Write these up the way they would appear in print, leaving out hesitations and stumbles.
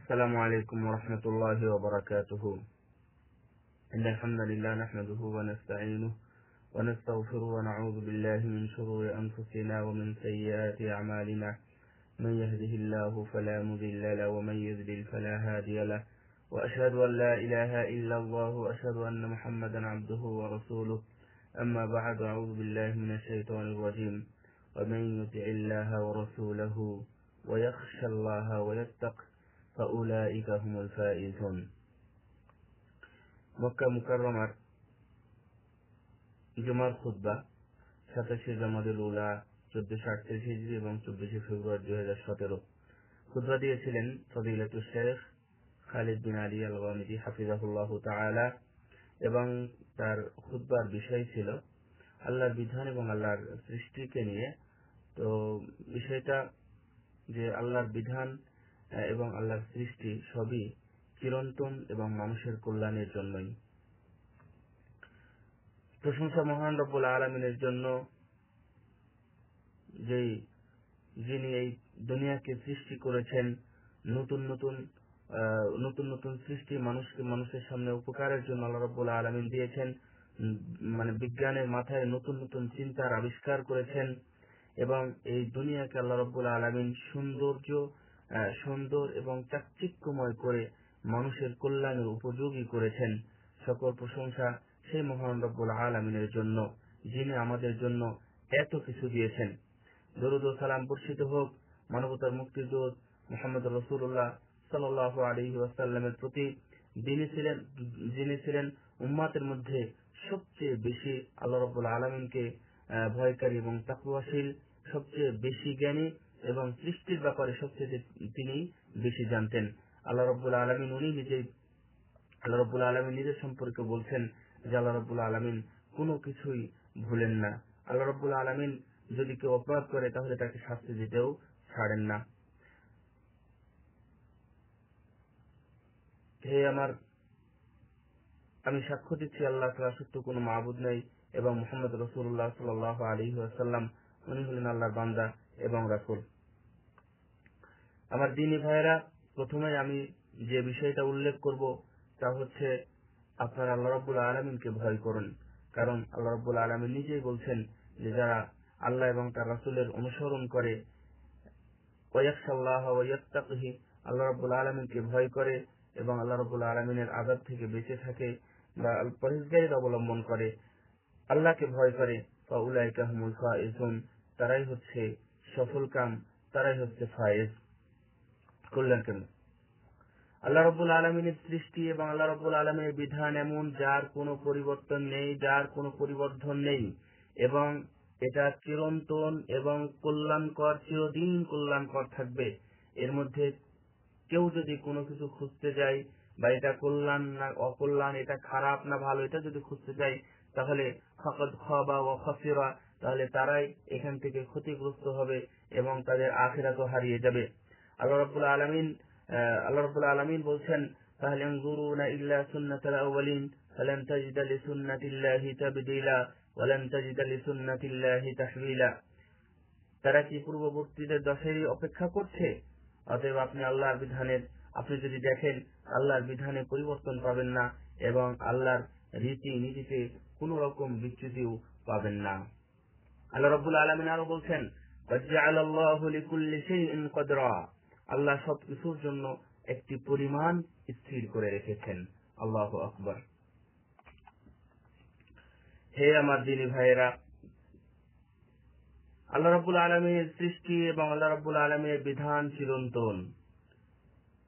السلام عليكم ورحمة الله وبركاته. إن الحمد لله نحمده ونستعينه ونستغفره ونعوذ بالله من شرور أنفسنا ومن سيئات أعمالنا. من يهده الله فلا مضل له ومن يضلل فلا هادي له، وأشهد أن لا إله إلا الله وأشهد أن محمدا عبده ورسوله. أما بعد، أعوذ بالله من الشيطان الرجيم. ومن يطع الله ورسوله ويخشى الله ويتقه فأولئك هم الفائزون. মক্কা মুকাররমার জুমার খুতবা 27 জামাদুল উলা 1438 হিজরি এবং 24 ফেব্রুয়ারি 2017। খুতবা দিয়েছিলেন ফদিলাতুল শেখ খালিদ বিন আলী আল গামিদি হাফিজাহুল্লাহ তাআলা, এবং তার খুতবার বিষয় ছিল আল্লাহর বিধান এবং আল্লাহর সৃষ্টিকে নিয়ে। তো বিষয়টা যে আল্লাহর বিধান এবং আল্লাহর সৃষ্টি সবই চিরন্তন এবং মানুষের কল্যাণের জন্যই। প্রশংসা মহান রব্বুল আলামিনের জন্য, যিনি এই দুনিয়াকে সৃষ্টি করেছেন, নতুন নতুন সৃষ্টি মানুষের সামনে উপকারের জন্য আল্লাহ রব্বুল আলামিন দিয়েছেন। মানে বিজ্ঞানের মাথায় নতুন নতুন চিন্তার আবিষ্কার করেছেন, এবং এই দুনিয়াকে আল্লাহ রব্বুল আলামিন সুন্দর এবং চাকচিক্যময় করে মানুষের কল্যাণের উপযোগী করেছেন। সকল প্রশংসা সেই মহান রব্বুল আলামিনের জন্য, যিনি আমাদের জন্য এত কিছু দিয়েছেন। দরুদ ও সালাম বর্ষিত হোক মানবতার মুক্তিদূত মুহাম্মদ রাসূলুল্লাহ সাল্লাল্লাহু আলাইহি ওয়াসাল্লামের প্রতি, যিনি ছিলেন উম্মাতের মধ্যে সবচেয়ে বেশি আল্লাহ রাব্বুল আলামিনকে ভয়কারী এবং তাকওয়াশীল, সবচেয়ে বেশি জ্ঞানী, এবং সৃষ্টির ব্যাপারে সবচেয়ে তিনি বেশি জানতেন। আল্লাহ রাব্বুল আলামিন নিজের সম্পর্কে বলছেন যে আল্লাহ রাব্বুল আলামিন কোনো কিছুই ভুলেন না। আল্লাহ রাব্বুল আলামিন যদি কেউ অপরাধ করে তাহলে তাকে শাস্তি দিতেও ছাড়েন না। আমি সাক্ষ্য দিচ্ছি আল্লাহ ছাড়া সত্য কোনো মাবুদ নেই, এবং মুহাম্মদ রাসূলুল্লাহ সাল্লাল্লাহু আলাইহি ওয়াসাল্লাম উনি হলেন আল্লাহর বান্দা এবং রাসূল। আমার দ্বীনী ভাইয়েরা, প্রথমে আমি যে বিষয়টা উল্লেখ করব তা হচ্ছে আপনারা আল্লাহ রাব্বুল আলামিনকে ভয় করুন। কারণ আল্লাহ রাব্বুল আলামিন নিজেই বলছেন যে যারা আল্লাহ এবং তার রাসূলের অনুসরণ করে, ওয়ায়াখশাল্লাহ ওয়া ইয়াত্তাকিহি, আল্লাহ রাব্বুল আলামিনকে ভয় করে এবং আল্লাহ রাব্বুল আলামিনের আযাব থেকে বেঁচে থাকে বা পরহেজগারিতা অবলম্বন করে, আল্লাহকে ভয় করে, ফাউলাইকা হুমুল ফাইজুন, তারাই হচ্ছে সফলকাম, তারাই হচ্ছে ফায়েজ, কল্যাণকামী। আল্লাহ রাব্বুল আলামিনের সৃষ্টি এবং আল্লাহ রাব্বুল আলামিনের বিধান এমন যার কোনো পরিবর্তন নেই, যার কোনো পরিবর্ধন নেই, এবং এটা চিরন্তন এবং কল্যাণকর, চিরদিন কল্যাণকর থাকবে। এর মধ্যে কেউ যদি কোনো কিছু খুঁজতে যায়, বা এটা কল্যাণ না অকল্যাণ, এটা খারাপ না ভালো, এটা যদি খুঁজতে যায় তাহলে ফাকাদ খাবা ওয়া খাসিরা, তাহলে তারাই এখান থেকে ক্ষতিগ্রস্ত হবে এবং তাদের আখিরাতও হারিয়ে যাবে। আল্লাহ রাব্বুল আলামিন বলছেন, ফাহাল ইয়ানজুরুনা ইল্লা সুন্নাতাল আউয়ালিন ফালান তাজিদা লিসুন্নাতিল্লাহি তাবদীলা ওয়া লান তাজিদা লিসুন্নাতিল্লাহি তাহওয়িলা। তারা কি পূর্ববর্তীদের দশেরই অপেক্ষা করছে? অতএব আপনি যদি দেখেন আল্লাহর বিধানে পরিবর্তন পাবেন না, এবং আল্লাহর রীতিনীতিতে কোন রকম বিচ্যুতিও পাবেন না। আল্লাহ রাব্বুল আলামিন আরো বলছেন, ওয়াজআলাল্লাহু লিকুল্লি শাইইন কদরা, আল্লাহ সবকিছুর জন্য একটি পরিমাণ স্থির করে রেখেছেন। আল্লাহু আকবার। হে আমার দ্বীনী ভাইয়েরা, আল্লাহ রাব্বুল আলামিনের সৃষ্টি এবং আল্লাহ রাব্বুল আলামিনের বিধান চিরন্তন।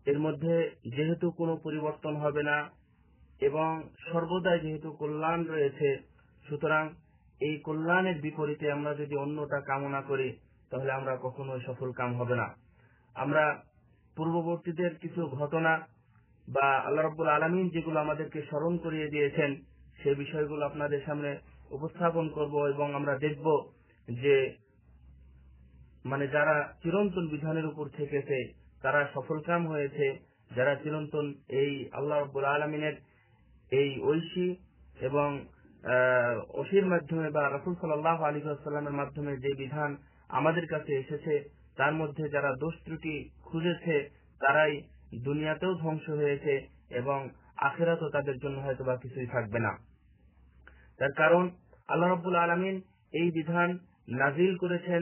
এর মধ্যে যেহেতু কোনো পরিবর্তন হবে না এবং সর্বদাই যেহেতু কল্যাণ রয়েছে, সুতরাং এই কল্যাণের বিপরীতে আমরা যদি অন্যটা কামনা করি তাহলে আমরা কখনোই সফল কাম হবে না। আমরা পূর্ববর্তীদের কিছু ঘটনা বা আল্লাহ রাব্বুল আলামিন যেগুলো আমাদেরকে স্মরণ করিয়ে দিয়েছেন সেই বিষয়গুলো আপনাদের সামনে উপস্থাপন করব, এবং আমরা দেখব যে যারা চিরন্তন বিধানের উপর থেকেছে তারা সফলকাম হয়েছে, যারা চিরন্তন এই আল্লাহ রাব্বুল আলামিনের এই ঐশী এবং ওহির মাধ্যমে বা রাসূল সাল্লাল্লাহু আলাইহি ওয়াসাল্লামের মাধ্যমে যে বিধান আমাদের কাছে এসেছে তার মধ্যে যারা দোষ ত্রুটি খুঁজেছে তারাই দুনিয়াতেও ধ্বংস হয়েছে এবং আখিরাতেও তাদের জন্য হয়তো বা কিছুই থাকবে না। তার কারণ আল্লাহ রাব্বুল আলামিন এই বিধান নাজিল করেছেন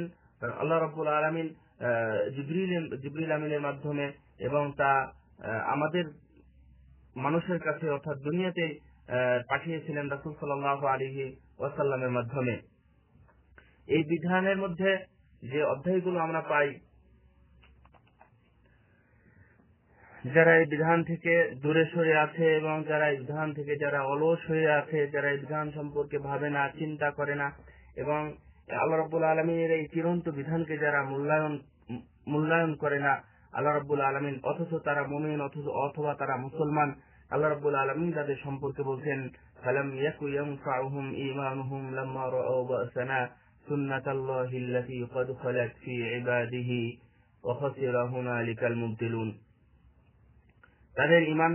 আল্লাহ রাব্বুল আলামিন জিবরিল আমিনের মাধ্যমে, এবং তা আমাদের মানুষের কাছে অর্থাৎ দুনিয়াতে পাঠিয়েছিলেন রাসূল সাল্লাল্লাহু আলাইহি ওয়াসাল্লামের মাধ্যমে। এই বিধানের মধ্যে যে অধ্যায়গুলো আমরা পাই, যারা এই বিধান থেকে দূরে সরে আছে এবং যারা এই বিধান থেকে যারা অলস হয়ে আছে, যারা এই বিধান সম্পর্কে ভাবে না, চিন্তা করে না, এবং আল্লাহ রাব্বুল আলামিনের এই চিরন্ত বিধানকে যারা মূল্যায়ন করে না, আল্লাহ রাব্বুল আলামিন অথচ তারা মুমিন অথবা তারা মুসলমান, আল্লাহ রাব্বুল আলামিন তাদের সম্পর্কে বলছেন ফালাম ইয়াকু ইয়ানফাউহুম ঈমানুহুম লাম্মা রাআউ বা'সানা সুন্নাতাল্লাহি আল্লাতী ক্বাদ খালাত ফী ইবাদিহি ওয়া খাসিরা হুনালিকাল মুবতিলুন। তাদের ঈমান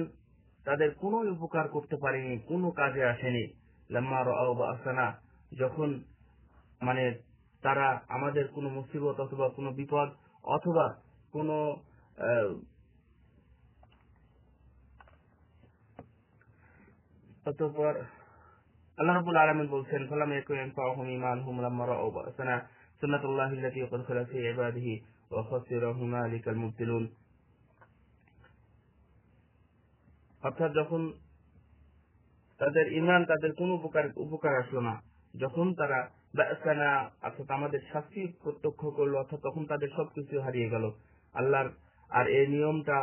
তাদের কোনো উপকার করতে পারেনি, কোনো কাজে আসেনি। লাম্মা রাআউ বা'সানা, যখন তারা আমাদের কোনো মুসিবত অথবা কোনো বিপদ অথবা কোনো অতঃপর আল্লাহ রাব্বুল আলামিন বলছেন ফালাম ইয়াকু ইয়ানফাউহুম ঈমানুহুম লাম্মা রাআউ বা'সানা সুন্নাতুল্লাহি আল্লাতী ক্বাদ খালাত ফী ইবাদিহি ওয়া খাসিরা হুনালিকাল মুবতিলুন। অর্থাৎ যখন তাদের ঈমান তাদের কোনো উপকার আসলো না, যখন তারা বা'সানা অর্থাৎ আমাদের শাস্তি প্রত্যক্ষ করলো, অর্থাৎ তখন তাদের সবকিছু হারিয়ে গেল। আল্লাহর আর এই নিয়মটা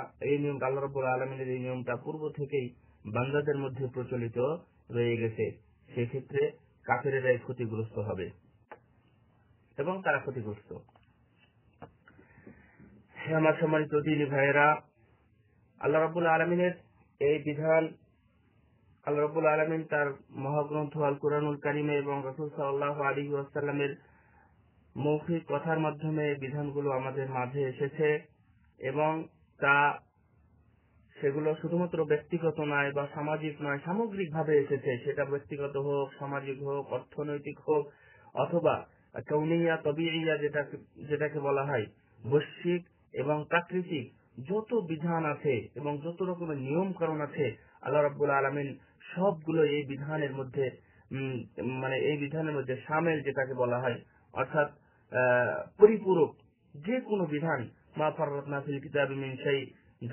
আল্লাহ রাব্বুল আলামিনের এই নিয়মটা পূর্ব থেকেই বান্দাদের মধ্যে প্রচলিত রয়ে গেছে। সেক্ষেত্রে কাফেরেরাই ক্ষতিগ্রস্ত হবে এবং তারা ক্ষতিগ্রস্ত। হে আমার সম্মানিত দিনী ভাইয়েরা, আল্লাহ রাব্বুল আলামিনের এই বিধান আল্লাহ রাব্বুল আলামিন তার মহাগ্রন্থ আল কুরআনুল কারীমে এবং রাসূল সাল্লাল্লাহু আলাইহি ওয়াসাল্লামের মৌখিক কথার মাধ্যমে বিধানগুলো আমাদের মাঝে এসেছে, এবং সেগুলো শুধুমাত্র ব্যক্তিগত নয় বা সামাজিক নয়, সামগ্রিকভাবে এসেছে। সেটা ব্যক্তিগত হোক, সামাজিক হোক, অর্থনৈতিক হোক, অথবা কাউনিয়া তবিইয়া যেটাকে বলা হয়, বৈশ্বিক এবং প্রাকৃতিক যত বিধান আছে এবং যত রকমের নিয়ম কানুন আছে, আল্লাহ রাব্বুল আলামিন সবগুলো এই বিধানের মধ্যে শামিল যেটাকে বলা হয়, অর্থাৎ পরিপূরক যে কোনো বিধান, মা ফাররাতনা ফিল কিতাবি মিন শাই,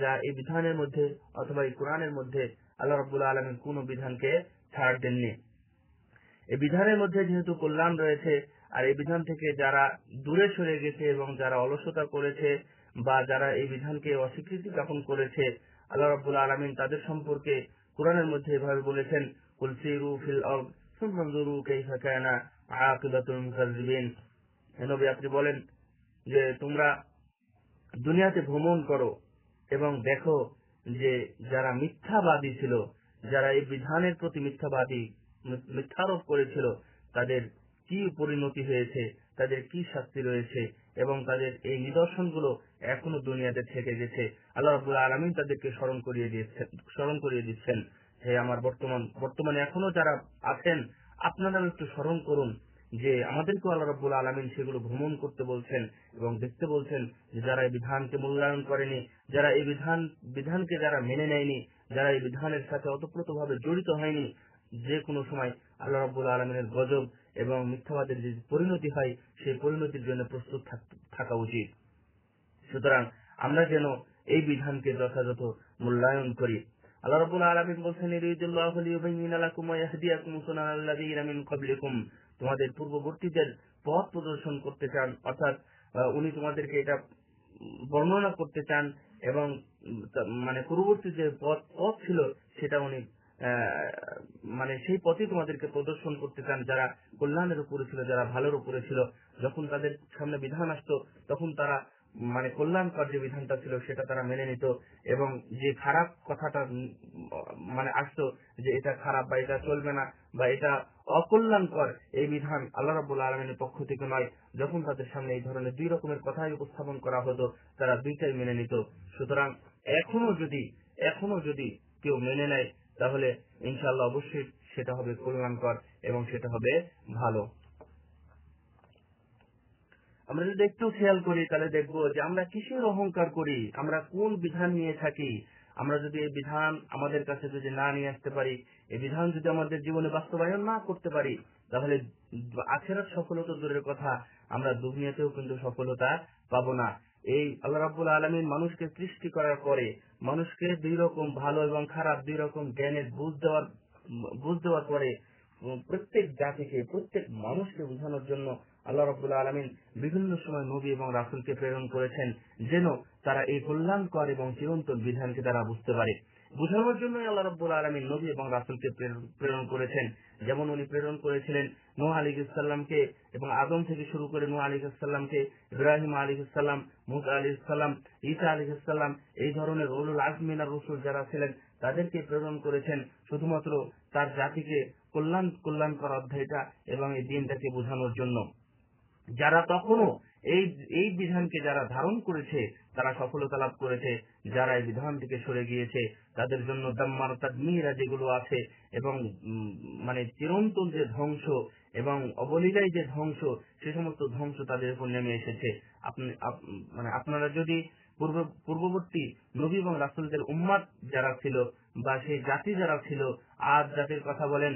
যা এই বিধানের মধ্যে অথবা এই কোরআনের মধ্যে আল্লাহ রাব্বুল আলামিন কোনো বিধানকে ছাড় দেননি। এই বিধানের মধ্যে যেহেতু কল্যাণ রয়েছে, আর এই বিধান থেকে যারা দূরে সরে গেছে এবং যারা অলসতা করেছে বা যারা এই বিধানকে অস্বীকৃতি জ্ঞাপন করেছে, আল্লাহ রাব্বুল আলামিন তাদের সম্পর্কে কোরআনের মধ্যে এভাবে বলেছেন কুল সিরু ফিল আরদ সুম্মা নজুরু কাইফা কানা আকিবাতুল মুকাজ্জিবিন। হে নবী, আপনি বলেন যে তোমরা দুনিয়াতে ভ্রমণ করো এবং দেখো যে যারা মিথ্যাবাদী ছিল, যারা এই বিধানের প্রতি মিথ্যারোপ করেছিল, তাদের কি পরিণতি হয়েছে, তাদের কি শাস্তি রয়েছে, এবং তাদের এই নিদর্শনগুলো এখনো দুনিয়াতে থেকে গেছে। আল্লাহ রাব্বুল আলামিন তাদেরকে স্মরণ করিয়ে দিচ্ছেন হে আমার বর্তমানে এখনো যারা আছেন, আপনারা একটু স্মরণ করুন যে আমাদেরকেও আল্লাহ রাব্বুল আলামিন সেগুলো ভ্রমণ করতে বলছেন এবং দেখতে বলছেন যে যারা এই বিধানকে মূল্যায়ন করেনি, যারা এই বিধানকে যারা মেনে নেয়নি, যারা এই বিধানের সাথে ওতপ্রোতভাবে জড়িত হয়নি, যে কোনো সময় আল্লাহ রাব্বুল আলামিনের গজব এবং মিথ্যাবাদের যে পরিণতি হয়, সেই পরিণতির জন্য প্রস্তুত থাকা উচিত। সুতরাং আমরা যেন এই বিধানকে যথাযথ মূল্যায়ন করি। আল্লাহ রাব্বুল আলামিন বলছেন ইরিদুল্লাহু লিয়ুবাইয়িনা লাকুম ওয়া ইয়াহদিয়াকুম সুনানাল্লাযীনা মিন ক্বাবলিকুম, তোমাদের পূর্ববর্তীদের পথ প্রদর্শন করতে চান, অর্থাৎ উনি তোমাদেরকে এটা বর্ণনা করতে চান এবং পূর্ববর্তী যে পথ ছিল সেটা উনি সেই পথে তোমাদেরকে প্রদর্শন করতে চান, যারা কল্যাণের উপরে ছিল, যারা ভালোর উপরে ছিল। যখন তাদের সামনে বিধান আসতো তখন তারা কল্যাণকর যে বিধানটা ছিল সেটা তারা মেনে নিত, এবং যে খারাপ কথাটা আসতো যে এটা খারাপ বা এটা চলবে না বা এটা অকল্যাণকর, এই বিধান আল্লাহ রাব্বুল আলামিনের পক্ষ থেকে নয়, যখন তাদের সামনে এই ধরনের দুই রকমের কথাই উপস্থাপন করা হতো, তারা দুইটাই মেনে নিত। সুতরাং এখনো যদি কেউ মেনে নেয়, তাহলে ইনশাআল্লাহ অবশ্যই সেটা হবে কল্যাণকর এবং সেটা হবে ভালো। আমরা যদি একটু খেয়াল করি তাহলে দেখবো যে আমরা কিসের অহংকার করি, আমরা কোন বিধান নিয়ে থাকি। আমরা যদি এই বিধান আমাদের কাছে যদি না নিয়ে আসতে পারি, এই বিধান যদি আমাদের জীবনে বাস্তবায়ন না করতে পারি, তাহলে আখিরাত সফলতা দূরের কথা, আমরা দুনিয়াতেও কিন্তু সফলতা পাবো না। এই আল্লাহ রাব্বুল আলামিন মানুষকে সৃষ্টি করার পরে মানুষকে দুই রকম ভালো এবং খারাপ দুই রকম জ্ঞানের বুঝ দেওয়ার পরে প্রত্যেক জাতিকে প্রত্যেক মানুষকে বোঝানোর জন্য আল্লাহ রাব্বুল আলামিন বিভিন্ন সময় নবী এবং রাসূলকে প্রেরণ করেছেন, যেন তারা এই কল্যাণকর এবং চিরন্তন বিধানকে তারা বুঝতে পারে। বোঝানোর জন্যই আল্লাহ রাব্বুল আলামিন নবী এবং রাসূলকে প্রেরণ করেছেন। যেমন উনি প্রেরণ করেছিলেন নূহ আলাইহিস সালামকে, এবং আদম থেকে শুরু করে নূহ আলাইহিস সালামকে, ইব্রাহিম আলাইহিস সালাম, মূসা আলাইহিস সালাম, ঈসা আলাইহিস সালাম, এই ধরনের উলুল আজম মিনার রাসূল যারা ছিলেন তাদেরকে প্রেরণ করেছেন শুধুমাত্র তার জাতিকে কল্যাণকর অধ্যায়টা এবং এই দিনটাকে বোঝানোর জন্য। যারা তখনও এই বিধানকে যারা ধারণ করেছে তারা সফলতা লাভ করেছে, যারা এই বিধান থেকে সরে গিয়েছে তাদের জন্য দাম্মার তাদমিরা যেগুলো আছে এবং মানে চিরন্তন যে ধ্বংস এবং অবলীলায় যে ধ্বংস, সে সমস্ত ধ্বংস তাদের উপর নেমে এসেছে। মানে আপনারা যদি পূর্ববর্তী নবী এবং রাসূলদের উম্মাত যারা ছিল বা সেই জাতি যারা ছিল, আদ জাতির কথা বলেন,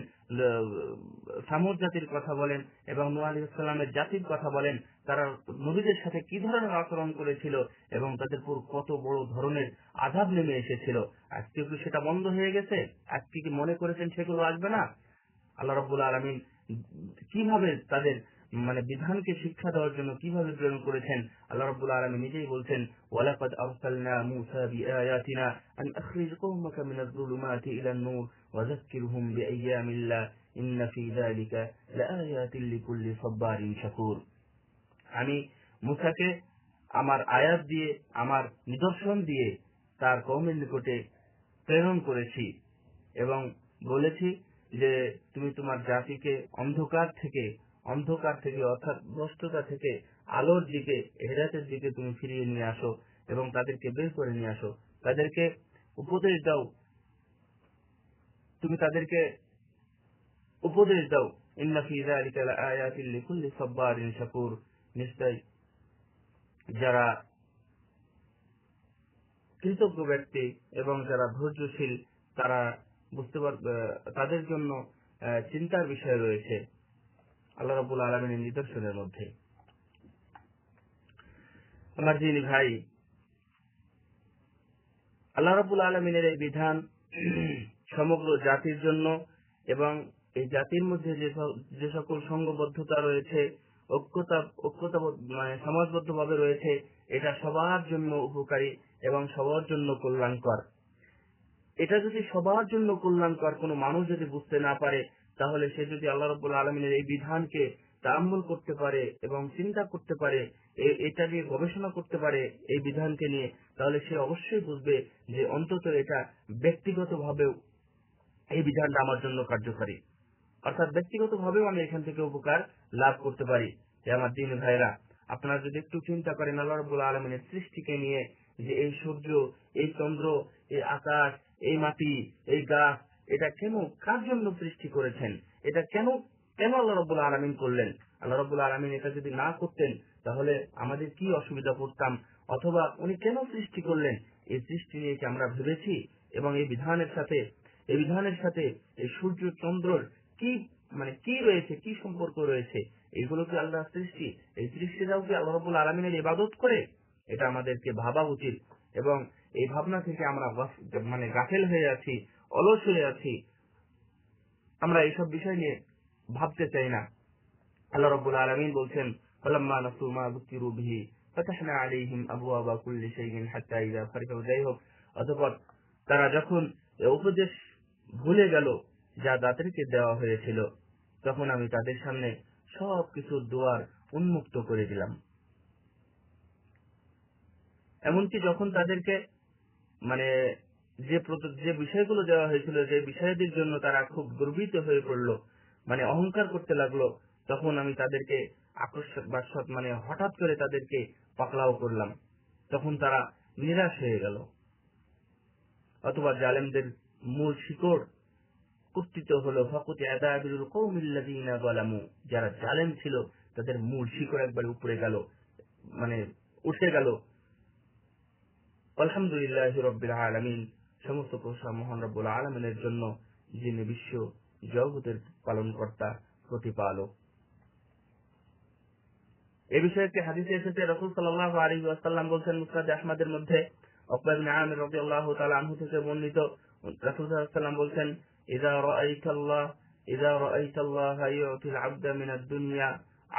সামুদ জাতির কথা বলেন এবং নূহ আলাইহিস সালামের জাতির কথা বলেন, তারা নবীদের সাথে কি ধরনের আচরণ করেছিল এবং তাদের উপর কত বড় ধরনের আযাব নেমে এসেছিল। আজকে কি সেটা বন্ধ হয়ে গেছে? আজকে কি মনে করেছেন সেগুলো আসবে না? আল্লাহ রাব্বুল আলামিন কিভাবে তাদের মানে বিধানকে শিক্ষা দেওয়ার জন্য কিভাবে প্রেরণ করেছেন, আল্লাহ রাব্বুল আলামিন নিজেই বলছেন, ওয়ালাকাদ আরসালনা মূসা বিআয়াতিনা আন আখরিজ কওমাকা মিনাজ যুলুমাতি ইলান নূর ওয়া যাক্কিরহুম বিআইয়ামিল্লাহ ইন্না ফী যালিকা লাআয়াতিন লিকুল্লি সাব্বারিন শাকুর। আমি মূসাকে আমার আয়াত দিয়ে, আমার নিদর্শন দিয়ে তার কওমের নিকটে প্রেরণ করেছি এবং বলেছি যে তুমি তোমার জাতিকে অন্ধকার থেকে অর্থাৎ ভ্রষ্টতা থেকে আলোর দিকে, হেদায়েতের দিকে তুমি ফিরিয়ে নিয়ে আসো এবং তাদেরকে বের করে নিয়ে আসো। তাদেরকে উপদেশ দাও, তুমি তাদেরকে উপদেশ দাও, ইন্না ফী যালিকা লাআয়াতিন লিকুল্লি সাব্বারিন শাকুর। নিশ্চয় যারা কৃতজ্ঞ ব্যক্তি এবং যারা ধৈর্যশীল তারা বুঝতে পারবে, তাদের জন্য চিন্তার বিষয় রয়েছে আল্লাহ রাব্বুল আলামিনের নিদর্শনের মধ্যে। আমার দিনী ভাই, আল্লাহ রাব্বুল আলামিনের এই বিধান সমগ্র জাতির জন্য এবং এই জাতির মধ্যে যে সকল সংঘবদ্ধতা রয়েছে, ঐক্যতা মানে সমাজবদ্ধভাবে রয়েছে, এটা সবার জন্য উপকারী এবং সবার জন্য কল্যাণকর। এটা যদি সবার জন্য কল্যাণকর, কোনো মানুষ যদি বুঝতে না পারে, তাহলে সে যদি আল্লাহ রাব্বুল আলামিনের এই বিধানকে তাআম্মুল করতে পারে এবং চিন্তা করতে পারে, এটা নিয়ে গবেষণা করতে পারে এই বিধানকে নিয়ে, তাহলে সে অবশ্যই বুঝবে যে অন্তত এটা ব্যক্তিগতভাবেও এই বিধানটা আমার জন্য কার্যকারী, অর্থাৎ ব্যক্তিগতভাবেও আমি এখান থেকে উপকার লাভ করতে পারি। যে আমার দিনী ভাইরা, আপনারা যদি একটু চিন্তা করেন আল্লাহ রাব্বুল আলামিনের সৃষ্টিকে নিয়ে, যে এই সূর্য, এই চন্দ্র, এই আকাশ, এই মাটি, এই গাছ, এটা কেন, কার জন্য সৃষ্টি করেছেন, এটা কেন কেন আল্লাহ রাব্বুল আলামিন করলেন? আল্লাহ রাব্বুল আলামিন এটা যদি না করতেন তাহলে আমাদের কি অসুবিধা পড়তাম, অথবা উনি কেন সৃষ্টি করলেন, এই সৃষ্টি নিয়ে কি আমরা ভেবেছি? এবং এই বিধানের সাথে এই সূর্য চন্দ্রর কি কি রয়েছে, কি সম্পর্ক রয়েছে? এইগুলো কি আল্লাহর সৃষ্টি? এই সৃষ্টিটাও কি আল্লাহ রাব্বুল আলামিনের ইবাদত করে? এটা আমাদেরকে ভাবা উচিত এবং এই ভাবনা থেকে আমরা গাফেল হয়ে আছি, অলস হয়ে আছি, আমরা এইসব বিষয় নিয়ে ভাবতে চাই না। আল্লাহ রাব্বুল আলামিন বলছেন, ফালাম্মা নাসু মা যুকিরু বিহি ফাতাহনা আলাইহিম আবওয়াবা কুল্লি শাইইন হাত্তা ইযা ফারিহু, যাই হোক, অতঃপর তারা যখন উপদেশ ভুলে গেল যা তাদেরকে দেওয়া হয়েছিল, তখন আমি তাদের সামনে সবকিছুর দুয়ার উন্মুক্ত করে দিলাম। এমনকি যখন তাদেরকে মানে যে বিষয়গুলো দেওয়া হয়েছিল, যে বিষয়টির জন্য তারা খুব গর্বিত হয়ে পড়ল, অহংকার করতে লাগলো, তখন আমি তাদেরকে আকস্মিক বা হঠাৎ করে তাদেরকে পাকড়াও করলাম, তখন তারা নিরাশ হয়ে গেল। অথবা জালেমদের মূল শিকড় কুত্থিত হলো, ফাকুতি আদাবিরুল কওমিল্লাযিনা যালামু, যারা জালেম ছিল তাদের মূল শিকড় একবার উপরে গেল। মানে উঠে গেল। আলহামদুলিল্লাহি রাব্বিল আলামিন, সমস্ত প্রশংসা মহান রব্বুল আলামিনের জন্য, যিনি বিশ্ব জগতের পালনকর্তা, প্রতিপালক। এ বিষয়ে একটি হাদিসে এসেছে, রাসূল সাল্লাল্লাহু আলাইহি ওয়াসাল্লাম বলছেন, মুসনাদ আহমদের মধ্যে উকবা ইবনে আমির রাদিয়াল্লাহু তাআলা আনহু থেকে বর্ণিত, রাসূল সাল্লাল্লাহু আলাইহি ওয়াসাল্লাম বলছেন, ইযা রাআইতাল্লাহা ইউতিল আবদা মিনাদ দুনিয়া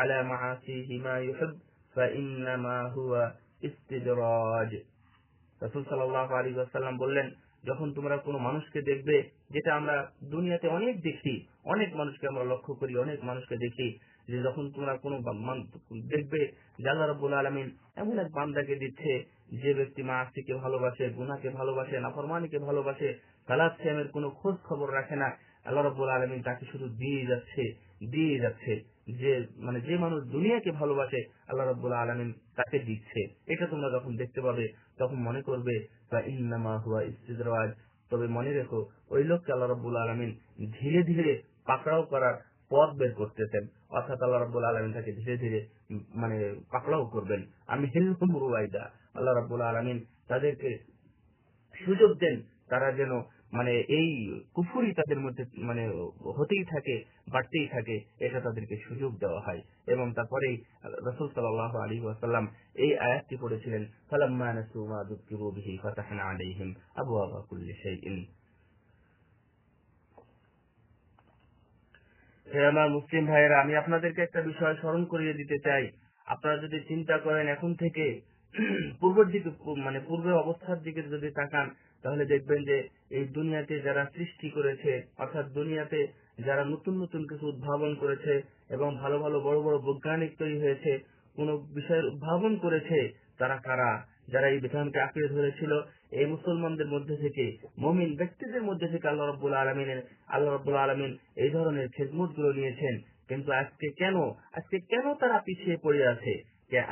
আলা মাআসিহি মা ইউহিব ফাইন্নামা হুয়া ইস্তিদরাজ। রাসূল সাল্লাল্লাহু আলাইহি ওয়াসাল্লাম বললেন, যখন তোমরা কোনো মানুষকে দেখবে, যেটা আমরা দুনিয়াতে অনেক দেখি, অনেক মানুষকে আমরা লক্ষ্য করি, অনেক মানুষকে দেখি, যে যখন তোমরা কোনো দেখবে যে আল্লাহ রাব্বুল আলামিন এমন এক বান্দাকে দিচ্ছে, যে ব্যক্তি মাআসিকে ভালোবাসে, গুনাহকে ভালোবাসে, নাফরমানিকে ভালোবাসে, সালাত সিয়ামের কোনো খোঁজ খবর রাখে না, আল্লাহ রাব্বুল আলামিন তাকে শুধু দিয়ে যাচ্ছে। যে মানুষ দুনিয়াকে ভালোবাসে, আল্লাহ রাব্বুল আলামিন তাকে দিচ্ছে। এটা তোমরা যখন দেখতে পাবে, তখন মনে করবে ইন্নামা হুয়া ইস্তিদরাজ, তবে মনে রেখো ওই লোককে আল্লাহ রাব্বুল আলামিন ধীরে ধীরে পাকড়াও করার পথ বের করতেছেন, অর্থাৎ আল্লাহ রাব্বুল আলামিন তাকে ধীরে ধীরে পাকড়াও করবেন। আমি হিলহুম রুয়াইদা, আল্লাহ রাব্বুল আলামিন তাদেরকে সুযোগ দেন, তারা যেন এই কুফরি তাদের মধ্যে হতেই থাকে, বাড়তেই থাকে, এটা তাদেরকে সুযোগ দেওয়া হয়। এবং তারপরেই রাসূল সাল্লাল্লাহু আলাইহি ওয়াসাল্লাম এই আয়াতটি পড়েছিলেন, ফালাম্মা নাসু মা যুকিরু বিহি ফাতাহনা আলাইহিম আবওয়াবা কুল্লি শাইইন। হে আমার মুসলিম ভাইয়েরা, আমি আপনাদেরকে একটা বিষয় স্মরণ করিয়ে দিতে চাই। আপনারা যদি চিন্তা করেন এখন থেকে পূর্বের দিকে, পূর্বের অবস্থার দিকে যদি তাকান, তাহলে দেখবেন যে এই দুনিয়াতে যারা সৃষ্টি করেছে, অর্থাৎ দুনিয়াতে যারা নতুন নতুন কিছু উদ্ভাবন করেছে এবং ভালো ভালো বড় বড় বৈজ্ঞানিক তৈরি হয়েছে, কোন বিষয়ের উদ্ভাবন করেছে, তারা কারা? যারা এই বিধানকে আঁকড়ে ধরেছিল, এই মুসলমানদের মধ্যে থেকে, মুমিন ব্যক্তিদের মধ্যে থেকে আল্লাহ রাব্বুল আলামিন এই ধরনের খেদমত গুলো নিয়েছেন। কিন্তু আজকে কেন তারা পিছিয়ে পড়ে আছে?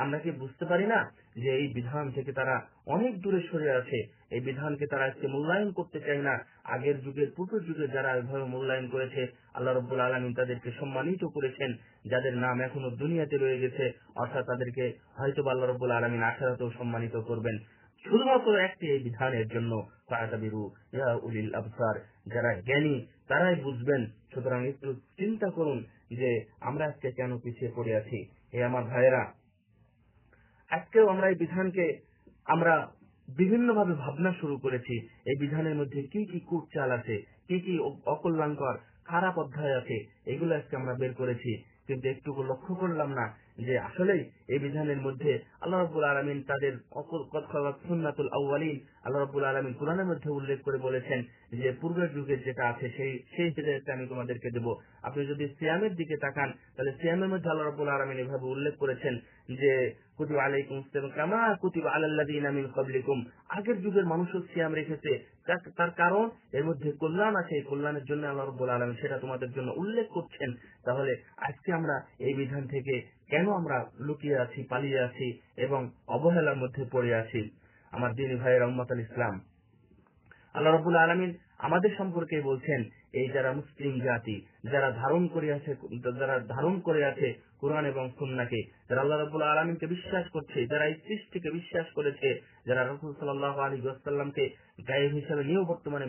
আমরা কি বুঝতে পারি না যে এই বিধান থেকে তারা অনেক দূরে সরে আছে? এই বিধানকে তারা আজকে মূল্যায়ন করতে চায় না। আগের যুগের, পূর্বের যুগে যারা এভাবে মূল্যায়ন করেছে, আল্লাহ রাব্বুল আলামিন তাদেরকে সম্মানিত করেছেন, যাদের নাম এখনো দুনিয়াতে রয়ে গেছে, অর্থাৎ তাদেরকে হয়তো আল্লাহ রাব্বুল আলামিন আখিরাতেও সম্মানিত করবেন, শুধুমাত্র একটি এই বিধানের জন্য। ফাতাবিরু ইয়া উলিল আবসার, যারা জ্ঞানী তারাই বুঝবেন। সুতরাং একটু চিন্তা করুন যে আমরা আজকে কেন পিছিয়ে পড়ে আছি। হে আমার ভাইয়েরা, আজকেও আমরা এই বিধানকে আমরা বিভিন্নভাবে ভাবনা শুরু করেছি। এই বিধানের মধ্যে কি কি কুটচাল আছে, কি কি অকল্যাণকর খারাপ অধ্যায় আছে, এগুলো আজকে আমরা বের করেছি। কিন্তু একটুকু লক্ষ্য করলাম না যে আসলেই এই বিধানের মধ্যে আল্লাহ রাব্বুল আলামিন তাদের সুন্নাতুল আউয়ালিন, আল্লাহ রাব্বুল আলামিন কোরআনের মধ্যে উল্লেখ করে বলেছেন যে পূর্বের যুগের যেটা আছে সেই হিদায়াতটা আমি তোমাদেরকে দেব। আপনি যদি সিয়ামের দিকে তাকান, তাহলে সিয়ামের মধ্যে আল্লাহ রাব্বুল আলামিন এভাবে উল্লেখ করেছেন যে কুতিবা আলাইকুমুস সিয়াম কামা কুতিবা আলাল্লাযীনা মিন ক্বাবলিকুম, আগের যুগের মানুষও সিয়াম রেখেছে, তার কারণ এর মধ্যে কল্যাণ আছে, এই কল্যাণের জন্য আল্লাহ রাব্বুল আলামিন সেটা তোমাদের জন্য উল্লেখ করছেন। তাহলে আজকে আমরা এই বিধান থেকে কেন আমরা লুকিয়ে আছি, পালিয়ে আছি এবং অবহেলার মধ্যে পড়ে আছি? আমার দ্বীনি ভাইয়েরা, উম্মাতুল ইসলাম, আল্লাহ রাব্বুল আলামিন আমাদের সম্পর্কে বলছেন, এই যারা মুসলিম জাতি, যারা ধারণ করে আছে কোরআন এবং সুন্নাহকে, যারা আল্লাহ রাব্বুল আলামিনকে বিশ্বাস করছে, যারা এই সৃষ্টিকে বিশ্বাস করেছে, যারা রাসূল সাল্লাল্লাহু আলাইহি ওয়াসাল্লামকে গায়েব হিসেবে নিয়েও বর্তমানে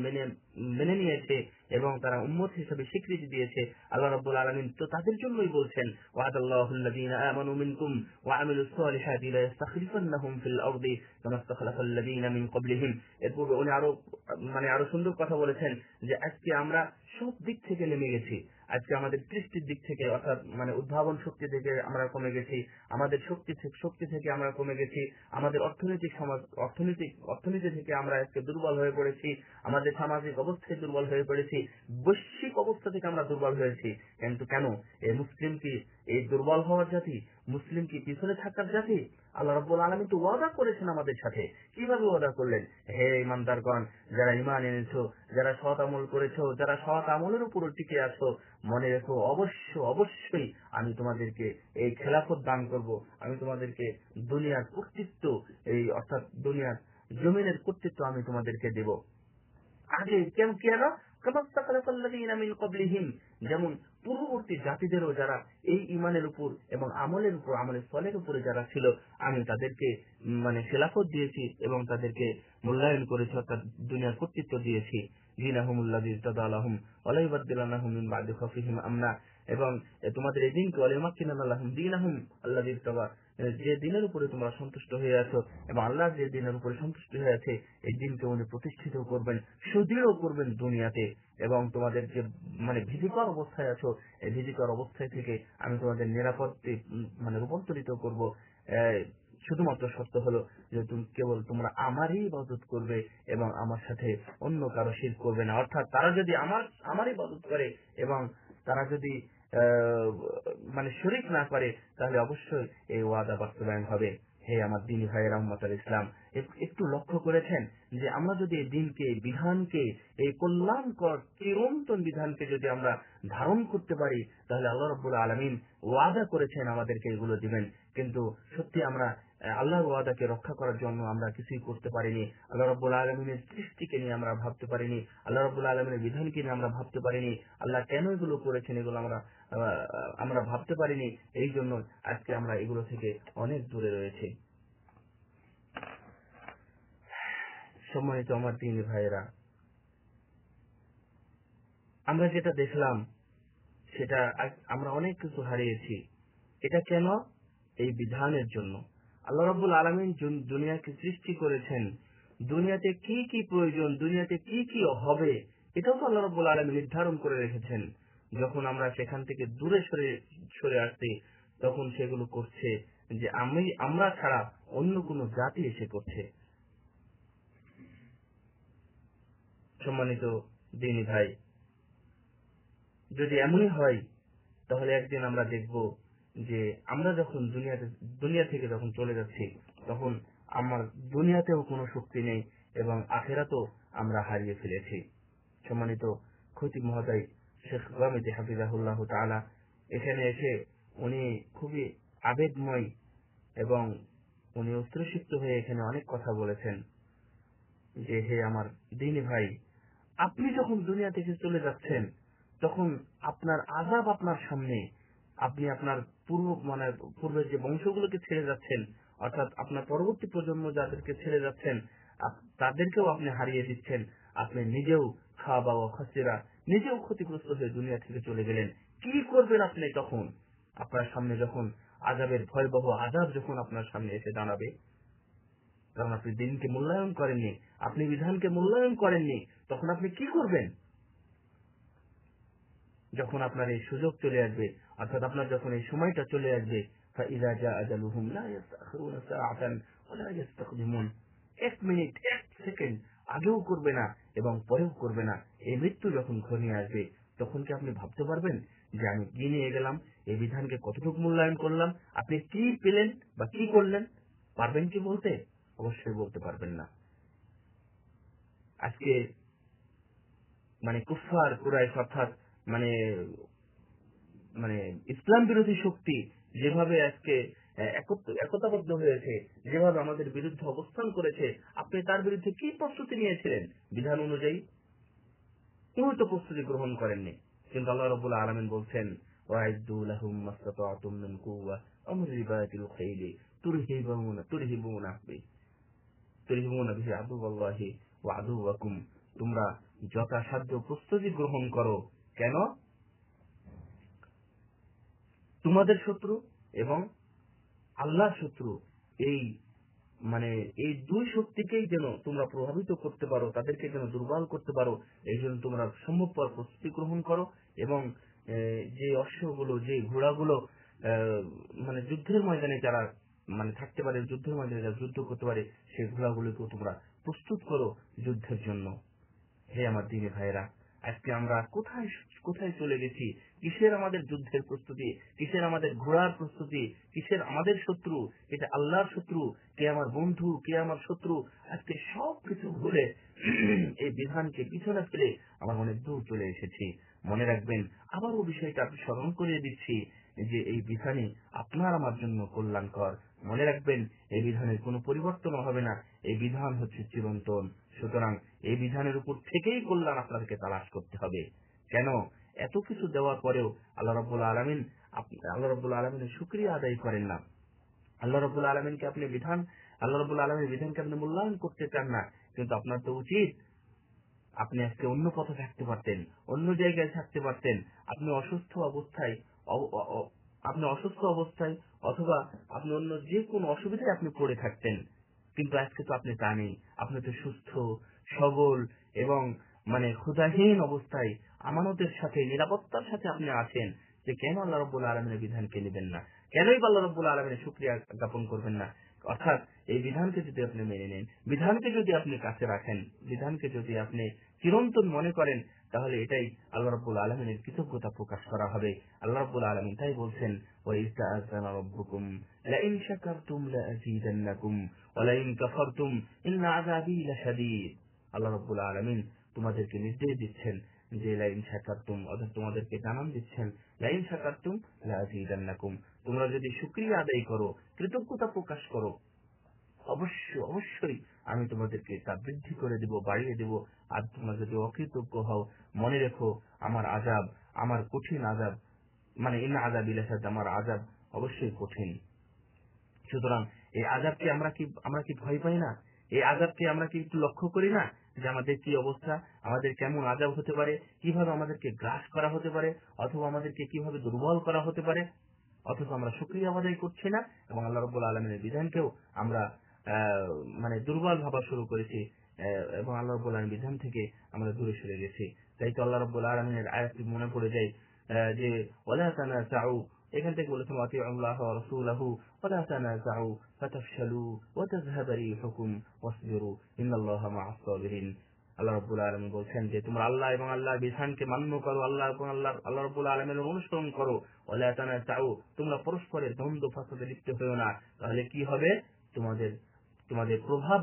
মেনে নিয়েছে এবং তারা উম্মত হিসেবে স্বীকৃতি দিয়েছে, আল্লাহ রাব্বুল আলামিন তো তাদের জন্যই বলছেন, ওয়াদাল্লাহুল্লাযীনা আমানু মিনকুম ওয়া আমিলুস সালিহাতি লা ইস্তাখলিফান্নাহুম ফিল আরদি কামা ইস্তাখলাফাল্লাযীনা মিন ক্বাবলিহিম। এরপর উনি আরো সুন্দর কথা বলেছেন যে আজকে আমরা সব দিক থেকে নেমে গেছি। আজকে আমাদের সৃষ্টির দিক থেকে, অর্থাৎ উদ্ভাবন শক্তি থেকে আমরা কমে গেছি, আমাদের শক্তি থেকে আমরা কমে গেছি, আমাদের অর্থনীতি থেকে আমরা আজকে দুর্বল হয়ে পড়েছি, আমাদের সামাজিক অবস্থায় দুর্বল হয়ে পড়েছি, বৈশ্বিক অবস্থা থেকে আমরা দুর্বল হয়েছি। কিন্তু কেন? এই মুসলিম কি এই দুর্বল হওয়ার জাতি? মুসলিম কি পিছনে থাকার জাতি? আল্লাহ রাব্বুল আলামিন তো ওয়াদা করেছেন আমাদের সাথে। কিভাবে ওয়াদা করলেন? হে ইমানদারগণ, যারা ঈমান এনেছো, যারা সৎ আমল করেছো, যারা সৎ আমলের উপর টিকে আছো, মনে রেখো অবশ্যই আমি তোমাদেরকে এই খেলাফত দান করব, আমি তোমাদেরকে দুনিয়ার কর্তৃত্ব, অর্থাৎ দুনিয়ার জমিনের কর্তৃত্ব আমি তোমাদেরকে দেব। আগে কেন? যেমন পূর্ববর্তী জাতিদেরও যারা এই ইমানের উপর এবং আমলের উপর, আমলের ফলের উপরে যারা ছিল, আমি তাদেরকে খেলাফত দিয়েছি এবং তাদেরকে মূল্যায়ন করেছি, অর্থাৎ দুনিয়ার কর্তৃত্ব দিয়েছি। দীনাহুমুল্লাযী ইরতাদা লাহুম ওয়া লা ইউবাদদিলান্নাহুম মিন বা'দি খাওফিহিম আমনা, এবং তোমাদের এই দিনকে ওয়া লা ইউমাক্কিনান্না লাহুম দীনাহুম আল্লাযী ইরতাদা, যে দিনের উপরে তোমরা সন্তুষ্ট হয়ে আছো এবং আল্লাহ যে দিনের উপরে সন্তুষ্ট হয়ে আছে, এই দিনকে উনি প্রতিষ্ঠিত করবেন, সুদৃঢ় করবেন দুনিয়াতে, এবং তোমাদের যে ভীতিকর অবস্থায় আছো, এই ভীতিকর অবস্থায় থেকে আমি তোমাদের নিরাপদে রূপান্তরিত করব। শুধুমাত্র শর্ত হলো যে কেবল তোমরা আমারই ইবাদত করবে এবং আমার সাথে অন্য কারো শিরক করবে না। অর্থাৎ তারা যদি আমার ইবাদত করে এবং তারা যদি শরীক না করে, তাহলে অবশ্যই এই ওয়াদা বাস্তবায়ন হবে। হে আমার দ্বীনি ভাইয়েরা, উম্মাতুল ইসলাম, একটু লক্ষ্য করেছেন যে আমরা যদি এই দিনকে, বিধানকে, এই কল্যাণকর চিরন্তন বিধানকে যদি আমরা ধারণ করতে পারি, তাহলে আল্লাহ রাব্বুল আলামিন ওয়াদা করেছেন আমাদেরকে এগুলো দিবেন। কিন্তু সত্যি আমরা আল্লাহর ওয়াদাকে রক্ষা করার জন্য আমরা কিছুই করতে পারিনি। আল্লাহ রাব্বুল আলামিনের সৃষ্টিকে নিয়ে আমরা ভাবতে পারিনি, আল্লাহ রাব্বুল আলামিনের বিধানকে নিয়ে আমরা ভাবতে পারিনি, আল্লাহ কেন এগুলো করেছেন এগুলো আমরা ভাবতে পারিনি। এই জন্য আজকে আমরা এগুলো থেকে অনেক দূরে রয়েছি। সম্মানিত আমার দ্বীনি ভাইয়েরা, আমরা যেটা দেখলাম সেটা আমরা অনেক কিছু হারিয়েছি। এটা কেন? এই বিধানের জন্য। আল্লাহ রাব্বুল আলামিন দুনিয়াকে সৃষ্টি করেছেন, দুনিয়াতে কি কি প্রয়োজন, দুনিয়াতে কি কি হবে, এটাও তো আল্লাহ রাব্বুল আলামিন নির্ধারণ করে রেখেছেন। যখন আমরা সেখান থেকে দূরে সরে আসছি, তখন সেগুলো করছে যে আমরা ছাড়া অন্য কোনো জাতি এসে করছে। সম্মানিত দ্বীনি ভাই, যদি এমনই হয়, তাহলে একদিন আমরা দেখব যে আমরা যখন দুনিয়া থেকে যখন চলে যাচ্ছি, তখন আমার দুনিয়াতেও কোনো শক্তি নেই এবং আখিরাতেও আমরা হারিয়ে ফেলেছি। সম্মানিত খতিব মহোদয় শেখ গামিদি হাফিজাহুল্লাহ তাআলা এখানে এসে উনি খুবই আবেগময় এবং উনি অশ্রুসিক্ত হয়ে এখানে অনেক কথা বলেছেন যে, হে আমার দ্বীনি ভাই, আপনি যখন দুনিয়া থেকে চলে যাচ্ছেন, তখন আপনার আযাব আপনার সামনে, আপনি আপনার পূর্বের যে বংশগুলোকে ছেড়ে যাচ্ছেন, অর্থাৎ আপনার পরবর্তী প্রজন্ম যাদেরকে ছেড়ে যাচ্ছেন, তাদেরকেও আপনি হারিয়ে দিচ্ছেন। আপনি নিজেও খাওয়া খাসিরা নিজেও ক্ষতিগ্রস্ত হয়ে দুনিয়া থেকে চলে গেলেন। কি করবেন আপনি তখন? আপনার সামনে যখন আযাবের ভয়াবহ আযাব যখন আপনার সামনে এসে দাঁড়াবে, কারণ আপনি দিনকে মূল্যায়ন করেননি, আপনি বিধানকে মূল্যায়ন করেননি, তখন আপনি কি করবেন? যখন আপনার এই সুযোগ চলে আসবে, অর্থাৎ আপনার যখন এই সময়টা চলে আসবে, فإذا جاء أجلهم لا يستأخرون ساعة ولا يستقدمون, 1 মিনিট 1 সেকেন্ড আগেও করবে না এবং পরেও করবে না। এই মৃত্যু যখন ঘনিয়ে আসবে, তখন কি আপনি ভাবতে পারবেন যে আমি কি নিয়ে গেলাম, এই বিধানকে কতটুকু মূল্যায়ন করলাম, আপনি কি পেলেন বা কি করলেন? পারবেন কি বলতে? অবশ্যই বলতে পারবেন না। আজকে কুফফার কুরাইশ, অর্থাৎ মানে ইসলাম বিরোধী শক্তি যেভাবে আজকে একতাবদ্ধ হয়েছে, যেভাবে আমাদের বিরুদ্ধে অবস্থান করেছে, আপনি তার বিরুদ্ধে কি প্রস্তুতি নিয়েছিলেন? বিধান অনুযায়ী কোন তো প্রস্তুতি গ্রহণ করেননি। কিন্তু আল্লাহ রাব্বুল আলামিন বলছেন, ওয়াইদু লাহুম মাসতাতা'তুম মিন কুওয়া ওয়া মিন রিবাতিল খাইলি তুরহিবুনা বিহি আদুওয়াল্লাহি ওয়া আদুওয়াকুম, তোমরা যথাসাধ্য প্রস্তুতি গ্রহণ করো। কেন? তোমাদের শত্রু এবং আল্লাহর শত্রু, এই এই দুই শক্তিকেই যেন তোমরা প্রভাবিত করতে পারো, তাদেরকে যেন দুর্বল করতে পারো, এই জন্য তোমরা সম্ভবপর প্রস্তুতি গ্রহণ করো এবং যে অশ্বগুলো, যে ঘোড়াগুলো যুদ্ধের ময়দানে যারা থাকতে পারে, যুদ্ধের ময়দানে যারা যুদ্ধ করতে পারে, সেই ঘোড়াগুলোকেও তোমরা প্রস্তুত করো যুদ্ধের জন্য। হে আমার দ্বীনি ভাইয়েরা, আজকে আমরা কোথায় কোথায় চলে গেছি? কিসের আমাদের যুদ্ধের প্রস্তুতি, কিসের আমাদের ঘোড়ার প্রস্তুতি, কিসের আমাদের শত্রু? এটা আল্লাহর শত্রু, কে আমার বন্ধু, কে আমার শত্রু? আজকে সবকিছু ভুলে এই বিধানকে পিছনে ফেলে আমরা অনেক দূর চলে এসেছি। মনে রাখবেন, আবারও বিষয়টা আমি স্মরণ করিয়ে দিচ্ছি যে এই বিধানই আপনার আমার জন্য কল্যাণকর। মনে রাখবেন, এই বিধানের কোনো পরিবর্তন হবে না, এই বিধান হচ্ছে চিরন্তন। সুতরাং এই বিধানের উপর থেকেই কল্যাণ আপনাদেরকে তালাশ করতে হবে। কেন? এত কিছু দেওয়ার পরেও আল্লাহ রাব্বুল আলামিনের শুকরিয়া আদায় করেন না। আল্লাহ রাব্বুল আলামিনকে আপনি আল্লাহ রাব্বুল আলামিনের বিধানকে আপনি মূল্যায়ন করতে চান না, কিন্তু আপনার তো উচিত আপনি আজকে অন্য পথে থাকতে পারতেন, অন্য জায়গায় থাকতে পারতেন। আপনি অসুস্থ অবস্থায় অথবা আপনি অন্য যে কোনো অসুবিধায় আপনি পড়ে থাকতেন, কিন্তু আজকে তো আপনি তা নেই। আপনি তো সুস্থ, সবল এবং ক্ষুধাহীন অবস্থায় আমানতের সাথে, নিরাপত্তার সাথে আপনি আছেন। যে কেন আল্লাহ রাব্বুল আলামিনের বিধানকে নেবেন না, কেনই আল্লাহ রাব্বুল আলামিনের শুকরিয়া জ্ঞাপন করবেন না? অর্থাৎ এই বিধানকে যদি আপনি মেনে নেন, বিধানকে যদি আপনি কাছে রাখেন, বিধানকে যদি আপনি চিরন্তন মনে করেন, তাহলে এটাই আল্লাহ রাব্বুল আলামিনের কৃতজ্ঞতা প্রকাশ করা হবে। আল্লাহ রাব্বুল আলামিন তাই বলছেন, ওয়া ইয তা'আযানা রাব্বুকুম লাইন শাকারতুম লাযীদান্নাকুম ওয়া লাইন কাফারতুম ইন্না আযাবী লাশাদীদ। আল্লাহ রাব্বুল আলামিন তোমাদেরকে নির্দেশ দিচ্ছেন যে লাইন শাকারতুম, অর্থাৎ তোমাদেরকে জানান দিচ্ছেন লাইন শাকারতুম লাযীদান্নাকুম, তোমরা যদি শুকরিয়া আদায় করো, কৃতজ্ঞতা প্রকাশ করো, অবশ্যই আমি তোমাদেরকে তা বৃদ্ধি করে দেব, বাড়িয়ে দেব। আর তোমরা যদি অকৃতজ্ঞ হও, মনে রেখো আমার কঠিন আযাব, ইন আযাবী লাশাদ, আমার আযাব অবশ্যই কঠিন। সুতরাং এই আযাবকে আমরা কি ভয় পাই না? এই আযাবকে আমরা কি একটু লক্ষ্য করি না যে আমাদের কি অবস্থা, আমাদের কেমন আযাব হতে পারে, কিভাবে আমাদেরকে গ্রাস করা হতে পারে, অথবা আমাদেরকে কিভাবে দুর্বল করা হতে পারে? অথচ আমরা শুকরিয়া আদায় করছি না এবং আল্লাহ রাব্বুল আলামিনের বিধানকেও আমরা দুর্বল ভাবা শুরু করেছি এবং আল্লাহ রাব্বুল আলামিনের বিধান থেকে আমরা দূরে সরে গেছি। তাই তো আল্লাহ রাব্বুল আলামিনের আয়াতটি মনে পড়ে যায় যে ওয়ালা তানাসাউ, এখান থেকে বলেছেন ওয়াতিউ আল্লাহ ওয়া রাসূলাহু ওয়ালা তানাসাউ ফাতাফশালু ওয়া তাযহাবা রিহুকুম ওয়াসবিরু ইন্নাল্লাহা মা'আস সাবিরিন। আল্লাহ রাব্বুল আলামিন বলছেন যে তোমরা আল্লাহ এবং আল্লাহর বিধানকে মান্য করো, আল্লাহ রাব্বুল আলামিনের অনুসরণ করো। ওয়ালা তানাসাউ, তোমরা পরস্পরের দ্বন্দ্ব ফাসাদে লিপ্ত হয়ো না। তাহলে কি হবে? তোমাদের প্রভাব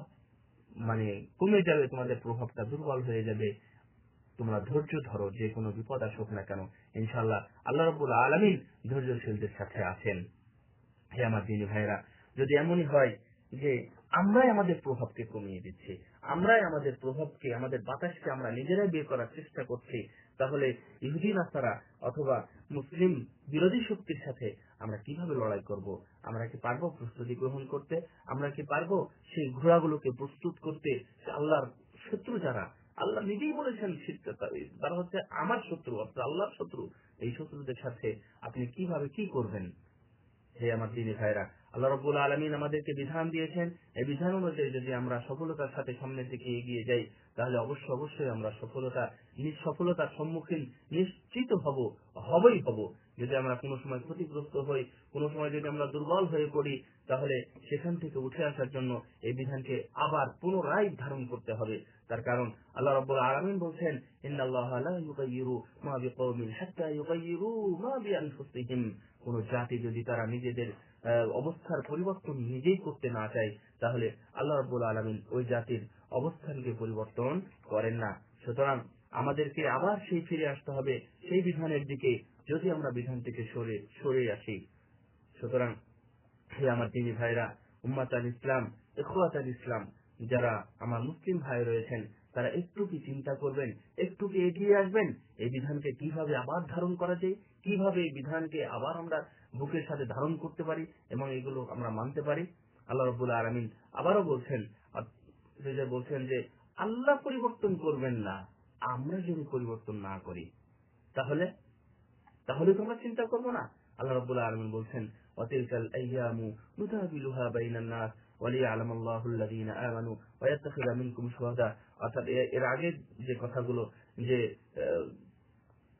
কমে যাবে, তোমাদের প্রভাবটা দুর্বল হয়ে যাবে। তোমরা ধৈর্য ধরো, যে কোনো বিপদ আসুক না কেন, ইনশাআল্লাহ আল্লাহ রাব্বুল আলামিন ধৈর্যশীলদের সাথে আছেন। হে আমার দিনী ভাইরা, যদি এমনই হয় যে আমরাই আমাদের প্রভাবকে কমিয়ে দিচ্ছি, আমরাই আমাদের প্রভাবকে, আমাদের বাতাসকে আমরা নিজেরাই বের করার চেষ্টা করছি, তাহলে ইহুদি নাসারা অথবা মুসলিম বিরোধী শক্তির সাথে আমরা কিভাবে লড়াই করব? আমরা কি পারবো প্রস্তুতি গ্রহণ করতে? আমরা কি পারবো সেই ঘোড়াগুলোকে প্রস্তুত করতে? আল্লাহর শত্রু যারা, আল্লাহ নিজেই বলেছেন তারা হচ্ছে আমার শত্রু, অর্থাৎ আল্লাহর শত্রু। এই শত্রুদের সাথে আপনি কিভাবে কি করবেন? হে আমার দিনী ভাইরা, আল্লাহ রাব্বুল আলামিন আমাদেরকে বিধান দিয়েছেন। এই বিধান অনুযায়ী যদি আমরা সফলতার সাথে সামনের দিকে এগিয়ে যাই, তাহলে অবশ্যই আমরা সফলতার সম্মুখীন নিশ্চিত হবই হব। যদি আমরা কোনো সময় ক্ষতিগ্রস্ত হই, কোনো সময় যদি আমরা দুর্বল হয়ে পড়ি, তাহলে সেখান থেকে উঠে আসার জন্য এই বিধানকে আবার পুনরায় ধারণ করতে হবে। তার কারণ আল্লাহ রাব্বুল আলামিন বলছেন, ইন্নাল্লাহা লা ইউগাইয়িরু মা বিকওমিন হাত্তা ইউগাইয়িরু মা বিআনফুসিহিম। কোন জাতি যদি তারা নিজেদের অবস্থার পরিবর্তন নিজেই করতে না চায়, তাহলে আল্লাহ রাব্বুল আলামিন ওই জাতির অবস্থানকে পরিবর্তন করেন না। সুতরাং আমাদেরকে আবার ফিরে আসতে হবে সেই বিধানের দিকে, যদি আমরা বিধান থেকে সরে আসি। সুতরাং হে আমার দিনী ভাইরা, উম্মাতাল ইসলাম, ইখওয়াতাল ইসলাম, যারা আমার মুসলিম ভাই রয়েছেন, তারা একটু কি চিন্তা করবেন, একটু কি এগিয়ে আসবেন এই বিধানকে কিভাবে আবার ধারণ করা যায়, কিভাবে এই বিধানকে আবার আমরা বুকের সাথে ধারণ করতে পারি এবং এগুলো আমরা মানতে পারি। আল্লাহ রাব্বুল আলামিন আবারও বলছেন যে আল্লাহ পরিবর্তন করবেন না, আমরা যদি পরিবর্তন না করি, তাহলে তোমরা চিন্তা করবো না। আল্লাহ রাব্বুল আলামিন বলছেন, ওয়াতিলকাল আইয়ামু নুদাবিলুহা বাইনান নাস ওয়ালিয়ালামাল্লাহু আল্লাযীনা আমানু ওয়া ইয়াত্তাখিযা মিনকুম শুহাদা। অর্থাৎ এর আগে যে কথাগুলো, যে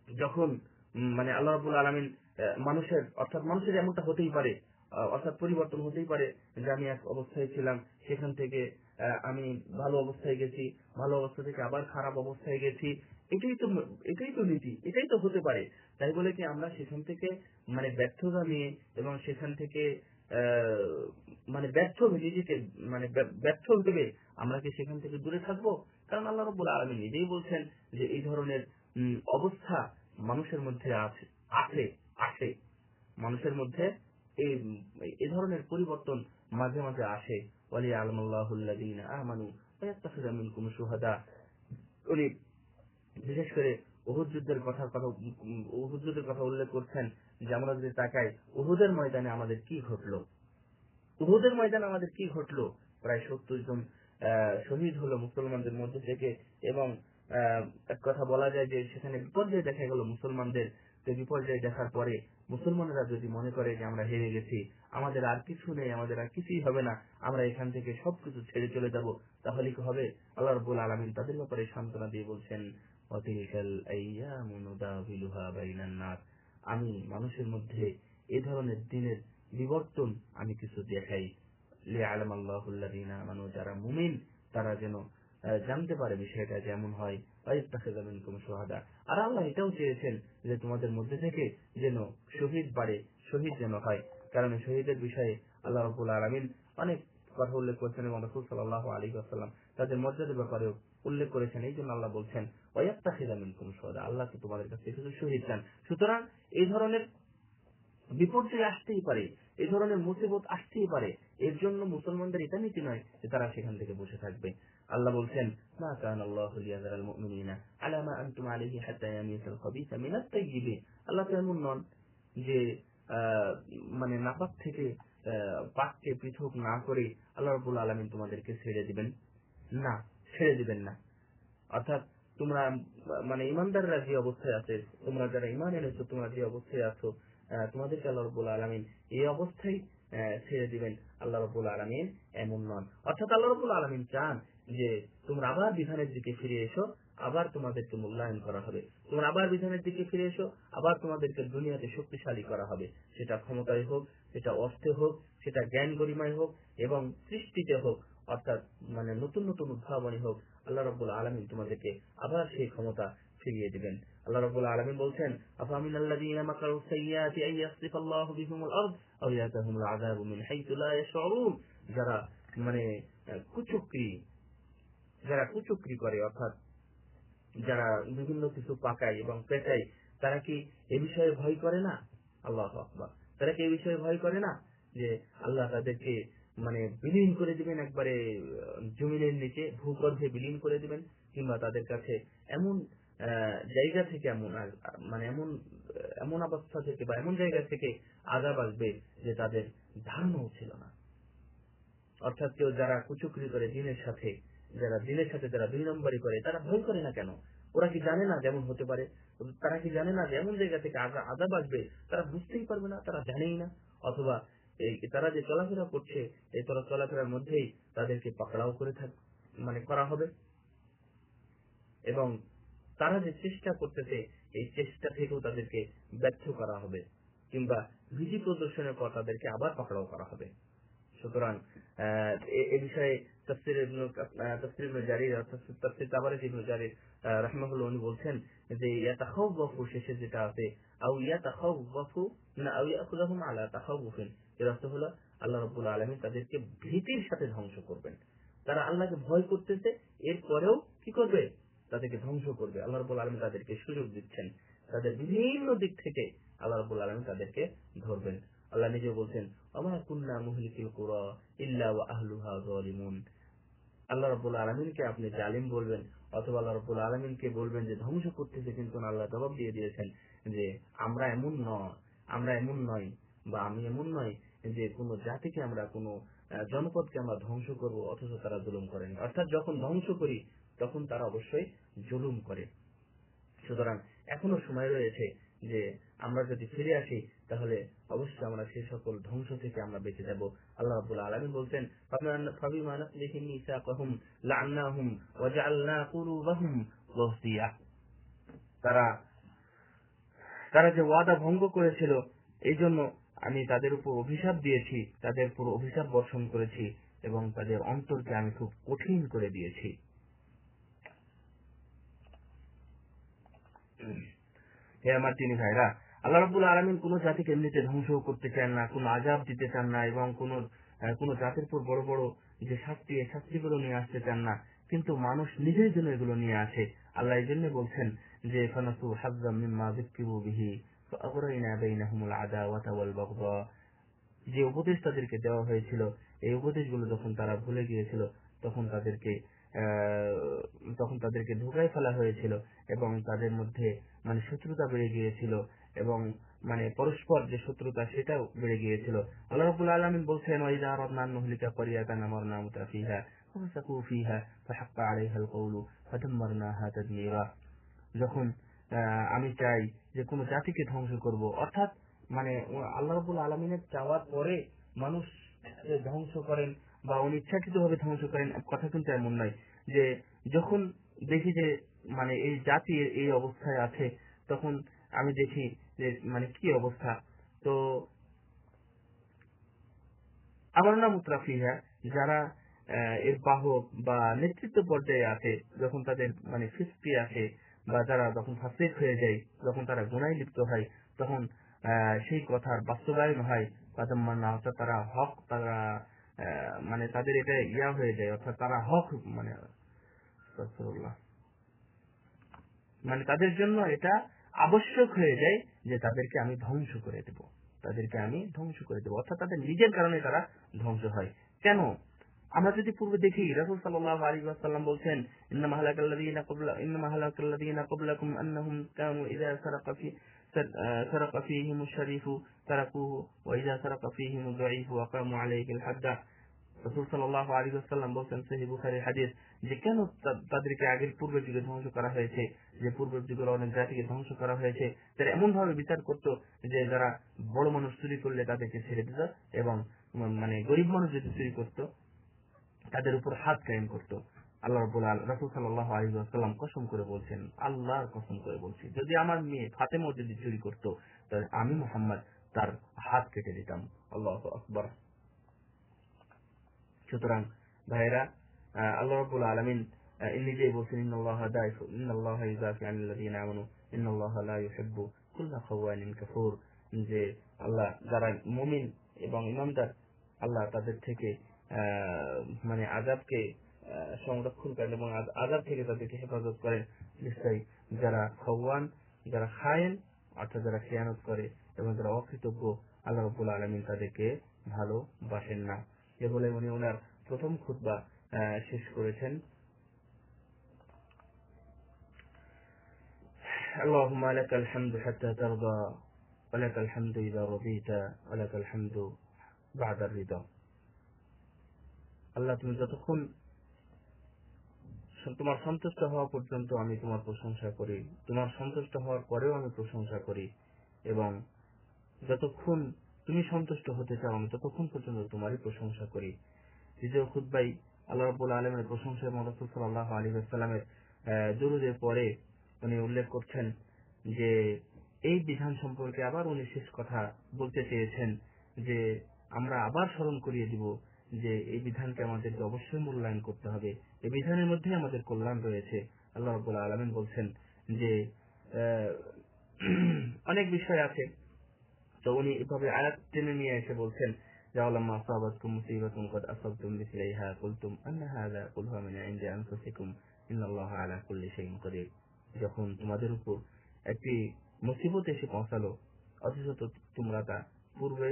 যখন আল্লাহ রাব্বুল আলামিন মানুষের এমনটা হতেই পারে, অর্থাৎ পরিবর্তন হতেই পারে যে আমি এক অবস্থায় ছিলাম, সেখান থেকে আমি ভালো অবস্থায় গেছি, ভালো অবস্থা থেকে আবার খারাপ অবস্থায় গেছি। এটাই তো নীতি, এটাই তো হতে পারে। তাই বলে কি আমরা সেখান থেকে ব্যর্থতা নিয়ে এবং সেখান থেকে নিজেকে ব্যর্থ ভেবে আমরা কি সেখান থেকে দূরে থাকবো? কারণ আল্লাহ রাব্বুল আলামিন নিজেই বলছেন যে এই ধরনের অবস্থা মানুষের মধ্যে আসে মানুষের মধ্যে এই ধরনের পরিবর্তন মাঝে মাঝে আসে। ওয়ালিয়ালামাল্লাহু আল্লাযীনা আমানু ওয়া ইয়াত্তাখিযা মিনকুম শুহাদা। উনি বিশেষ করে উহুদ যুদ্ধের কথা উল্লেখ করছেন যে আমরা যদি তাকাই উহুদের ময়দানে আমাদের কি ঘটলো, প্রায় 70 জন শহীদ হলো মুসলমানদের মধ্যে থেকে। এবং এক কথা বলা যায় যে সেখানে বিপর্যয় দেখা গেল মুসলমানদের। তো বিপর্যয় দেখার পরে মুসলমানেরা যদি মনে করে যে আমরা হেরে গেছি, আমাদের আর কিছু নেই, আমাদের আর কিছুই হবে না, আমরা এখান থেকে সবকিছু ছেড়ে চলে যাব, তাহলে কি হবে? আল্লাহ রাব্বুল আলামিন তাদের ব্যাপারে সান্ত্বনা দিয়ে বলছেন, ওয়াতিলকাল আইয়ামু নুদাবিলুহা বাইনান নাস, আমি মানুষের মধ্যে এই ধরনের দিনের বিবর্তন আমি কিছু দেখাই, লিয়ালাম আল্লাহুল্লাযিনা আমানু, যারা মুমিন তারা যেন জানতে পারে বিষয়টা যেমন হয়। ওয়াইত্তাখিযা মিনকুম শুহাদা, আর আল্লাহ এটাও চেয়েছেন যে তোমাদের মধ্যে থেকে যেন শহীদ বাড়ে, শহীদ যেন হয়। কারণ শহীদের বিষয়ে আল্লাহ রাব্বুল আলামিন অনেক কথা উল্লেখ করেছেন এবং রাসূল সাল্লাল্লাহু আলাইহি ওয়াসাল্লাম তাদের মর্যাদার ব্যাপারে উল্লেখ করেছেন। এই জন্য আল্লাহ বলছেন ওয়াইত্তাখিযা মিনকুম শুহাদা, আল্লাহ তো তোমাদের কাছে কিছু শহীদ চান। সুতরাং এই ধরনের বিপর্যয় আসতেই পারে, এই ধরনের মুসিবত আসতেই পারে, এর জন্য মুসলমানদের এটা নীতি নয় যে তারা সেখান থেকে বসে থাকবে। আল্লাহ বলছেন, মা কানা আল্লাহু লিয়াযারাল মুমিনিনা আলা মা আনতুম আলাইহি হাত্তা ইয়ামিযাল খাবিসা মিনাত তাইয়্যিব। আল্লাহ তো এমন নন যে মানে নাপাক থেকে পাককে পৃথক না করে আল্লাহ রাব্বুল আলামিন তোমাদেরকে ছেড়ে দিবেন না। অর্থাৎ তোমরা মানে ইমানদাররা যে অবস্থায় আছে, তোমরা যারা ইমান এনেছো, তোমরা যে অবস্থায় আছো, তোমাদেরকে আল্লাহ রাব্বুল আলামিন এই অবস্থায় ছেড়ে দিবেন, আল্লাহ রাব্বুল আলামিন এমন নন। অর্থাৎ আল্লাহ রাব্বুল আলামিন চান যে তোমরা আবার বিধানের দিকে ফিরে এসো, আবার তোমাদেরকে মূল্যায়ন করা হবে, তোমরা আবার বিধানের দিকে ফিরে এসো, আবার তোমাদেরকে দুনিয়াতে শক্তিশালী করা হবে, সেটা ক্ষমতায় হোক, সেটা অর্থে হোক, সেটা জ্ঞান গরিমায় হোক এবং সৃষ্টিতে হোক, অর্থাৎ মানে নতুন নতুন উদ্ভাবনী হোক, আল্লাহ রাব্বুল আলামিন তোমাদেরকে আবার সেই ক্ষমতা ফিরিয়ে দিবেন। আল্লাহ রাব্বুল আলামিন বলছেন, আফামিনাল্লাযীনা মাকারু সাইয়্যাতি আন ইয়াসরিফাল্লাহু বিহিমুল আরদ আও ইয়াতাহুমুল আযাবু মিন হাইতু লা ইয়াশউরুন, যারা মানে কুচক্রি করে, অর্থাৎ যারা বিভিন্ন কিছু পাকায় এবং পেঁচায়, তারা কি এ বিষয়ে ভয় করে না? আল্লাহু আকবার, তারা কি এ বিষয়ে ভয় করে না যে আল্লাহ তাদেরকে মানে বিলীন করে দিবেন, একবারে জমিনের নিচে ভূগর্ভে বিলীন করে দিবেন, কিংবা তাদের কাছে এমন জায়গা থেকে মানে এমন অবস্থা থেকে বা এমন জায়গা থেকে আযাব আসবে যে তাদের ধারণাও ছিল না। অর্থাৎ কেউ যারা কুচুকরি করে দিনের সাথে যারা 2 নম্বরই করে, তারা ভয় করে না কেন? ওরা কি জানে না যেমন হতে পারে? তারা কি জানে না যে এমন জায়গা থেকে আযাব আসবে? তারা বুঝতেই পারবে না, তারা জানেই না। অথবা তারা যে চলাফেরা করছে, এই চলাফেরার মধ্যেই তাদেরকে পাকড়াও করা হবে, এবং তারা যে চেষ্টা করতেছে এই চেষ্টা থেকেও তাদেরকে ব্যর্থ করা হবে, কিংবা বিধি প্রদর্শনের পর তাদেরকে আবার পাকড়াও করা হবে। সুতরাং এ বিষয়ে তাফসীর ইবনে জারীর অর্থাৎ তাফসীর তাবারী ইবনে জারীর রাহিমাহুল্লাহ উনি বলছেন যে ইয়াতাখাওয়াফু শেষে যেটা আছে, আও ইয়াতাখাওয়াফু না আও ইয়াখুযুহুম আলা তাখাওয়ুফিন, এর অর্থ হলো আল্লাহ রাব্বুল আলামিন তাদেরকে ভীতির সাথে ধ্বংস করবেন। তারা আল্লাহকে ভয় করতেছে, এরপরেও কি করবে? তাদেরকে ধ্বংস করবে। আল্লাহ রাব্বুল আলামিন তাদেরকে সুযোগ দিচ্ছেন, তাদের বিভিন্ন দিক থেকে আল্লাহ রাব্বুল আলামিন তাদেরকে ধরবেন। আল্লাহ নিজে বলছেন, ওমা কুন্না মুহলিকিল কুরা ইল্লা ওয়া আহলুহা যালিমুন। আল্লাহ রাব্বুল আলামিনকে আপনি জালিম বলবেন, অথবা আল্লাহ রাব্বুল আলামিনকে বলবেন যে ধ্বংস করতেছে, কিন্তু আল্লাহ জবাব দিয়ে দিয়েছেন যে আমরা এমন নয়, বা আমি এমন নয় যে কোনো জাতিকে আমরা কোনো জনপদকে আমরা ধ্বংস করব অথচ তারা জুলুম করেন। অর্থাৎ যখন ধ্বংস করি তখন তারা অবশ্যই জুলুম করে। সুতরাং এখনো সময় রয়েছে যে আমরা যদি ফিরে আসি, তাহলে অবশ্যই আমরা সেই সকল ধ্বংস থেকে আমরা বেঁচে যাব। আল্লাহ রাব্বুল আলামিন বলছেন, ফাবিমা নাকযিহিম মিসাকাহুম লা'আন্নাহুম ওয়া জা'আলনা কুলুবাহুম গাসিয়া, তারা যে ওয়াদা ভঙ্গ করেছিল, এই জন্য আমি তাদের উপর অভিশাপ দিয়েছি, তাদের উপর অভিশাপ বর্ষণ করেছি, এবং তাদের অন্তরকে আমি খুব কঠিন করে দিয়েছি। হে আমার তিনি ভাইরা, আল্লাহ রাব্বুল আলামিন কোন জাতিকে এমনিতে ধ্বংস করতে চান না, কোন আযাব দিতে চান না, এবং কোন জাতির উপর বড় বড় যে শাস্তিগুলো নিয়ে আসতে চান না, কিন্তু মানুষ নিজের জন্য এগুলো নিয়ে আসে। আল্লাহ এই জন্য বলছেন যে ফানাসু হাজ্জাম মিম্মা যুক্কিরু বিহি ফাআগরাইনা বাইনাহুমুল আদাওয়াতা ওয়াল বাগদা, যে উপদেশ তাদেরকে দেওয়া হয়েছিল, এই উপদেশগুলো যখন তারা ভুলে গিয়েছিল, তখন তখন তাদেরকে ধোঁকায় ফেলা হয়েছিল এবং তাদের মধ্যে মানে শত্রুতা বেড়ে গিয়েছিল এবং মানে পরস্পর যে শত্রুতা সেটাও বেড়ে গিয়েছিল। আল্লাহ রাব্বুল আলামিন বলছেন, ওয়াইযা আরাদনা আন নুহলিকা ক্বরিয়াতান আমারনা মুতাফিহা ফাফাসাকু ফিহা ফাহাক্কা আলাইহাল কওলু ফাদাম্মারনাহা তাদমীরা। যখন আমি চাই যে কোনো জাতিকে ধ্বংস করব, অর্থাৎ মানে আল্লাহ রাব্বুল আলামিনের চাওয়ার পরে মানুষ ধ্বংস করেন বা অনিচ্ছাকৃতভাবে ধ্বংস করেন, কথা কিন্তু এমন নয়। যে যখন দেখি যে মানে এই জাতি এই অবস্থায় আছে, তখন আমি দেখি যে মানে কি অবস্থা। তো আমার নাম মুত্রাফিহা, যারা এর বাহক বা নেতৃত্ব পর্যায়ে আছে, যখন তাদের মানে ফিস্তি আসে বা যারা যখন ফাসিক হয়ে যায়, যখন তারা গুনায় লিপ্ত হয়, তখন সেই কথার বাস্তবায়ন হয়। না, অর্থাৎ তারা হক, তারা মানে তাদের এটা হয়ে যায়, অর্থাৎ তারা হক মানে আস্তাগফিরুল্লাহ, মানে তাদের জন্য এটা আবশ্যক হয়ে যায় যে তাদেরকে আমি ধ্বংস করে দেব, তাদেরকে আমি ধ্বংস করে দেব, অর্থাৎ তাদের নিজের কারণে তারা ধ্বংস হয়। কেন? আমরা যদি পূর্বে দেখি, রাসূল সাল্লাল্লাহু আলাইহি ওয়াসাল্লাম বলছেন, ইন্নামা হালাকাল্লাযীনা ক্বাবলাকুম আন্নাহুম কানু ইযা সারাকা ফীহিমুশ শারীফু তারাকুহু ওয়া ইযা সারাকা ফীহিমুদ দাঈফু আকামু আলাইহিল হাদ্দা। রাসূল সাল্লাল্লাহু আলাইহি ওয়াসাল্লাম বলেন, সহিহ বুখারীর হাদিস, যে কেন তাদেরকে আগের পূর্বের যুগে ধ্বংস করা হয়েছে, যে পূর্বের যুগের অনেক জাতিকে ধ্বংস করা হয়েছে। তারা এমন ভাবে বিচার করত যে যারা বড় মানুষ চুরি করলে তাদেরকে ছেড়ে দিত এবং মানে গরিব মানুষ যদি চুরি করত তাদের উপর হাত কায়েম করত। আল্লাহ রাসূল সাল্লাল্লাহু আলাইহি ওয়াসাল্লাম কসম করে বলছেন, আল্লাহর কসম করে বলছি, যদি আমার মেয়ে ফাতেমা যদি চুরি করত, তাহলে আমি মুহাম্মদ তার হাত কেটে দিতাম। আল্লাহু আকবার। সুতরাং ভাইরা, আল্লাহ রাব্বুল আলামিন নিজেই বলছেন, ইন্নাল্লাহা ইউযাফি আনিল লাযীনা আমানু ইন্নাল্লাহা লা ইউহিব্বু কুল্লা খাওয়ানিন কাফুর, যে আল্লাহ যারা মুমিন এবং ইমানদার, আল্লাহ তাদের থেকে মানে আযাবকে সংরক্ষণ করেন এবং আযাব থেকে তাদেরকে হেফাজত করেন। নিশ্চয়ই যারা খাওয়ান, যারা খায়েন, অর্থাৎ যারা খেয়ানত করে এবং যারা অকৃতজ্ঞ, আল্লাহ রাব্বুল আলামিন তাদেরকে ভালোবাসেন না। এ বলে উনি ওনার প্রথম খুতবা শেষ করেছেন। اللهم لك الحمد حتى ترضى ولك الحمد إذا رضيت ولك الحمد بعد الرضا। আল্লাহ, তুমি যতক্ষণ তোমার সন্তুষ্ট হওয়া পর্যন্ত আমি তোমার প্রশংসা করি, তোমার সন্তুষ্ট হওয়ার পরেও আমি প্রশংসা করি, এবং যতক্ষণ তুমি সন্তুষ্ট হতে চাও আমি ততক্ষণ পর্যন্ত তোমারই প্রশংসা করি। দ্বিতীয় খুতবাই আল্লাহ রাব্বুল আলামিনের প্রশংসা এবং রাসূল সাল্লাল্লাহু আলাইহি ওয়াসাল্লামের দুরূদের পরে উনি উল্লেখ করছেন যে এই বিধান সম্পর্কে আবার উনি শেষ কথা বলতে চেয়েছেন, যে আমরা আবার স্মরণ করিয়ে দিব যে এই বিধানকে আমাদেরকে অবশ্যই মূল্যায়ন করতে হবে, এই বিধানের মধ্যে আমাদের কল্যাণ রয়েছে। আল্লাহ রাব্বুল আলামিন বলছেন যে অনেক বিষয় আছে, তো উনি এভাবে আয়াত টেনে নিয়ে এসে বলছেন যে আলাম্মা আসাবাতকুম মুসিবাতুন কাদ আসাবতুম মিসলাইহা কুলতুম আন্না হাযা কুল হুয়া মিন ইনদি আনফুসিকুম ইন্নাল্লাহা আলা কুল্লি শাইইন কাদির। যখন তোমাদের উপর একটি মুসিবত এসে পৌঁছালো অথচ তোমরা তা পূর্বে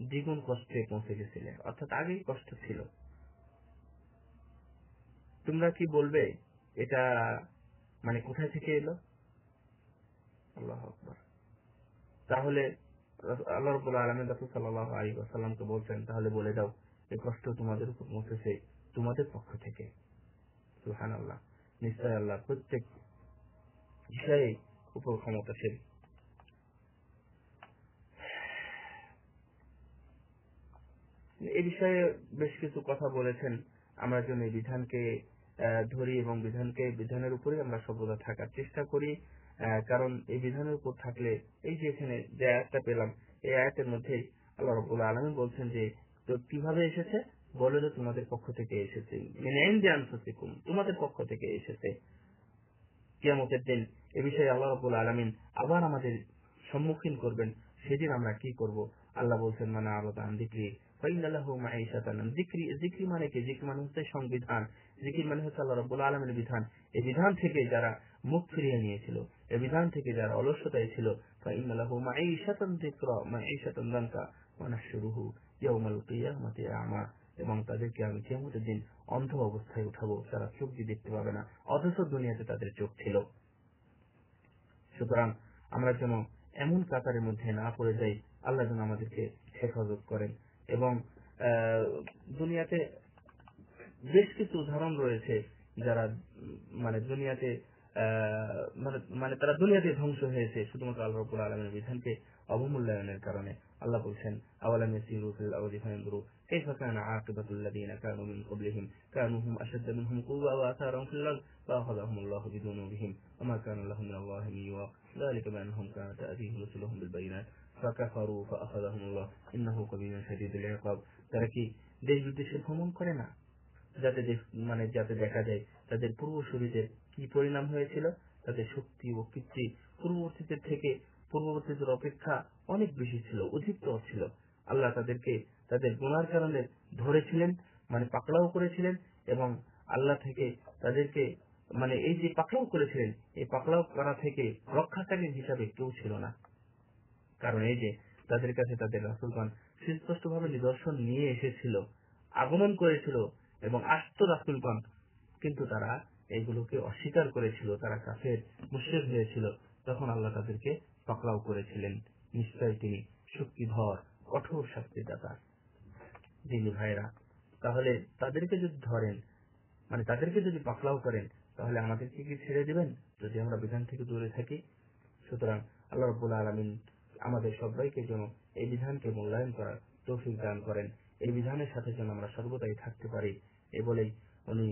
দ্বিগুণ কষ্টে পৌঁছে গেছিলে, অর্থাৎ আগেই কষ্ট ছিল, তোমরা কি বলবে এটা মানে কোথায় থেকে এলো? আল্লাহু আকবার। তাহলে আল্লাহ রাব্বুল আলামিন রাসূল সাল্লাল্লাহু আলাইহি ওয়াসাল্লামকে বলছেন, তাহলে বলে দাও এই কষ্ট তোমাদের উপর পৌঁছেছে তোমাদের পক্ষ থেকে। সুবহানাল্লাহ। নিশ্চয় আল্লাহ প্রত্যেক বিষয়ে উপর ক্ষমতাশীল। এই বিষয়ে বেশ কিছু কথা বলেছেন। আমরা যেন এই বিধানকে ধরি এবং বিধানের উপরে আমরা সর্বদা থাকার চেষ্টা করি, কারণ এই বিধানের উপর থাকলে, এই যে এখানে যে আয়াতটা পেলাম, এই আয়াতের মধ্যে আল্লাহ রাব্বুল আলামিন বলছেন যে তো কিভাবে এসেছে, বলে যে তোমাদের পক্ষ থেকে এসেছে, মিন ইনদি আনফুসিকুম, তোমাদের পক্ষ থেকে এসেছে। কিয়ামতের দিন এ বিষয়ে আল্লাহ রাব্বুল আলামিন আবার আমাদের সম্মুখীন করবেন, সেদিন আমরা কি করব? আল্লাহ বলছেন, মানে আলাদা আন যিকরি ফাইন্না লাহু মাঈশাতান। যিকরি মানে কি? যিকরি মানে হচ্ছে সংবিধান, যিকরি মানে হচ্ছে আল্লাহ রাব্বুল আলামিনের বিধান। এই বিধান থেকে যারা মুখ ফিরিয়ে নিয়েছিল, এই বিধান থেকে যারা অলসতায় ছিল, ফাইন্না লাহু মাঈশাতান যিকরা মাঈশাতান দানকা ওয়া নাহশুরুহু ইয়াওমাল কিয়ামাতি আমা। এবং তাদেরকে আমি কিয়ামতের দিন অন্ধ অবস্থায় উঠাবো, তারা চোখ দিয়ে দেখতে পাবে না, অথচ দুনিয়াতে তাদের চোখ ছিল। সুতরাং আমরা যেন এমন কাতারের মধ্যে না পড়ে যাই, আল্লাহ যেন আমাদেরকে হেফাজত করেন। এবং দুনিয়াতে বেশ কিছু উদাহরণ রয়েছে যারা মানে দুনিয়াতে মানে তারা দুনিয়াতে ধ্বংস হয়েছে শুধুমাত্র আল্লাহ রাব্বুল আলামিনের বিধানকে অবমূল্যায়নের কারণে। আল্লাহ বলছেন, আওয়ালাম ইয়াসিরু ফিল আরদি ফায়ানজুরু কাইফা কানা আকিবাতুল লাযিনা কানু মিন ক্বাবলিহিম কানু হুম আশাদ্দা মিনহুম কুওয়া ওয়া আথারাহুম ফিল আরদ ফাআখাযাহুমুল্লাহু বিযুনুবিহিম ওয়া মা কানা লাহুম মিনাল্লাহি মিন ওয়াক যালিকা বিআন্নাহুম কানাত তা'তিহিম রাসূলুহুম বিল বায়িনাত ফাকাফারু ফাআখাযাহুমুল্লাহু ইন্নাহু কাবিয়্যুন শাদীদুল ইকাব। তারা কি দেশ বিদেশে ভ্রমণ করে না, যাতে দেখা যায় তাদের পূর্বসূরীদের কি পরিণাম হয়েছিল? তাদের শক্তি ও কীর্তি পূর্ববর্তীদের অপেক্ষা অনেক বেশি ছিল, অধিকতর ছিল। আল্লাহ তাদেরকে তাদের গুনার কারণে ধরেছিলেন, পাকড়াও করেছিলেন, এবং আল্লাহ থেকে তাদেরকে এই যে পাকড়াও করেছিলেন, এই পাকড়াও করা থেকে রক্ষাকারী হিসাবে কেউ ছিল না। কারণ এই যে তাদের কাছে তাদের রাসূলগণ সুস্পষ্টভাবে নিদর্শন নিয়ে এসেছিল, আগমন করেছিল এবং আসত রাসূলগণ, কিন্তু তারা এগুলোকে অস্বীকার করেছিল, তারা কাফের মুশরিক হয়েছিল। তখন আল্লাহ তাদেরকে পাকড়াও করেছিলেন। নিশ্চয় তিনি শক্তিধর, কঠোর শাস্তিদাতা। দিনী ভাইরা, তাহলে তাদেরকে যদি ধরেন, তাদেরকে যদি পাকড়াও করেন, তাহলে আমাদেরকে কি ছেড়ে দিবেন যদি আমরা বিধান থেকে দূরে থাকি? সুতরাং আল্লাহ রাব্বুল আলামিন আমাদের সবাইকে যেন এই বিধানকে মূল্যায়ন করার তৌফিক দান করেন, এই বিধানের সাথে যেন আমরা সর্বদাই থাকতে পারি। এ বলেই উনি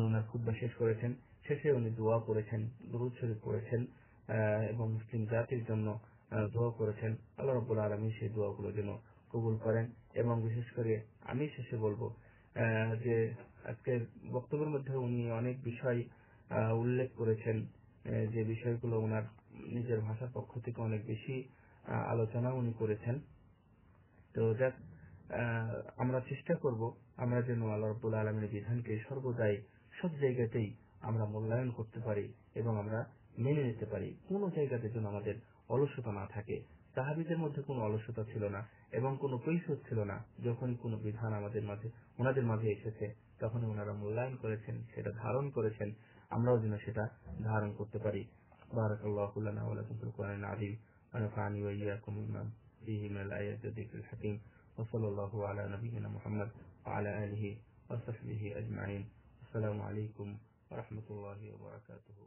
ওনার খুতবা শেষ করেছেন। শেষে উনি দোয়া করেছেন, দুরূদ শরীফ পড়েছেন এবং মুসলিম জাতির জন্য দোয়া করেছেন। আল্লাহ রাব্বুল আলামিন সেই দোয়াগুলো যেন কবুল করেন। এবং বিশেষ করে আমি শেষে বলবো যে আজকের বক্তব্যের মধ্যে উনি অনেক বিষয় উল্লেখ করেছেন, যে বিষয়গুলো ওনার নিজের ভাষার পক্ষ থেকে অনেক বেশি আলোচনা উনি করেছেন। তো যাক, আমরা চেষ্টা করব আমরা যেন আল্লাহ রাব্বুল আলামিনের বিধানকে সর্বদাই সব জায়গাতেই আমরা মূল্যায়ন করতে পারি এবং আমরা মেনে নিতে পারি। কোনো জায়গাতে যেন আমাদের অলসতা না থাকে। সাহাবীদের মধ্যে কোনো অলসতা ছিল না এবং কোনো কৈফিয়ত ছিল না। যখনই কোনো বিধান ওনাদের মাঝে এসেছে, তখনই ওনারা মূল্যায়ন করেছেন, সেটা ধারণ করেছেন। আমরাও যেন সেটা ধারণ করতে পারি। বারাকাল্লাহু লানা ওয়া লাকুম ফিল কুরআনিল আযীম ওয়া নাফা'নি ওয়া ইয়্যাকুম বিমা ফীহি মিনাল আয়াতি ওয়া যিকরিল হাকীম وصلى الله على نبينا محمد وعلى آله وصحبه أجمعين. السلام عليكم ورحمة الله وبركاته.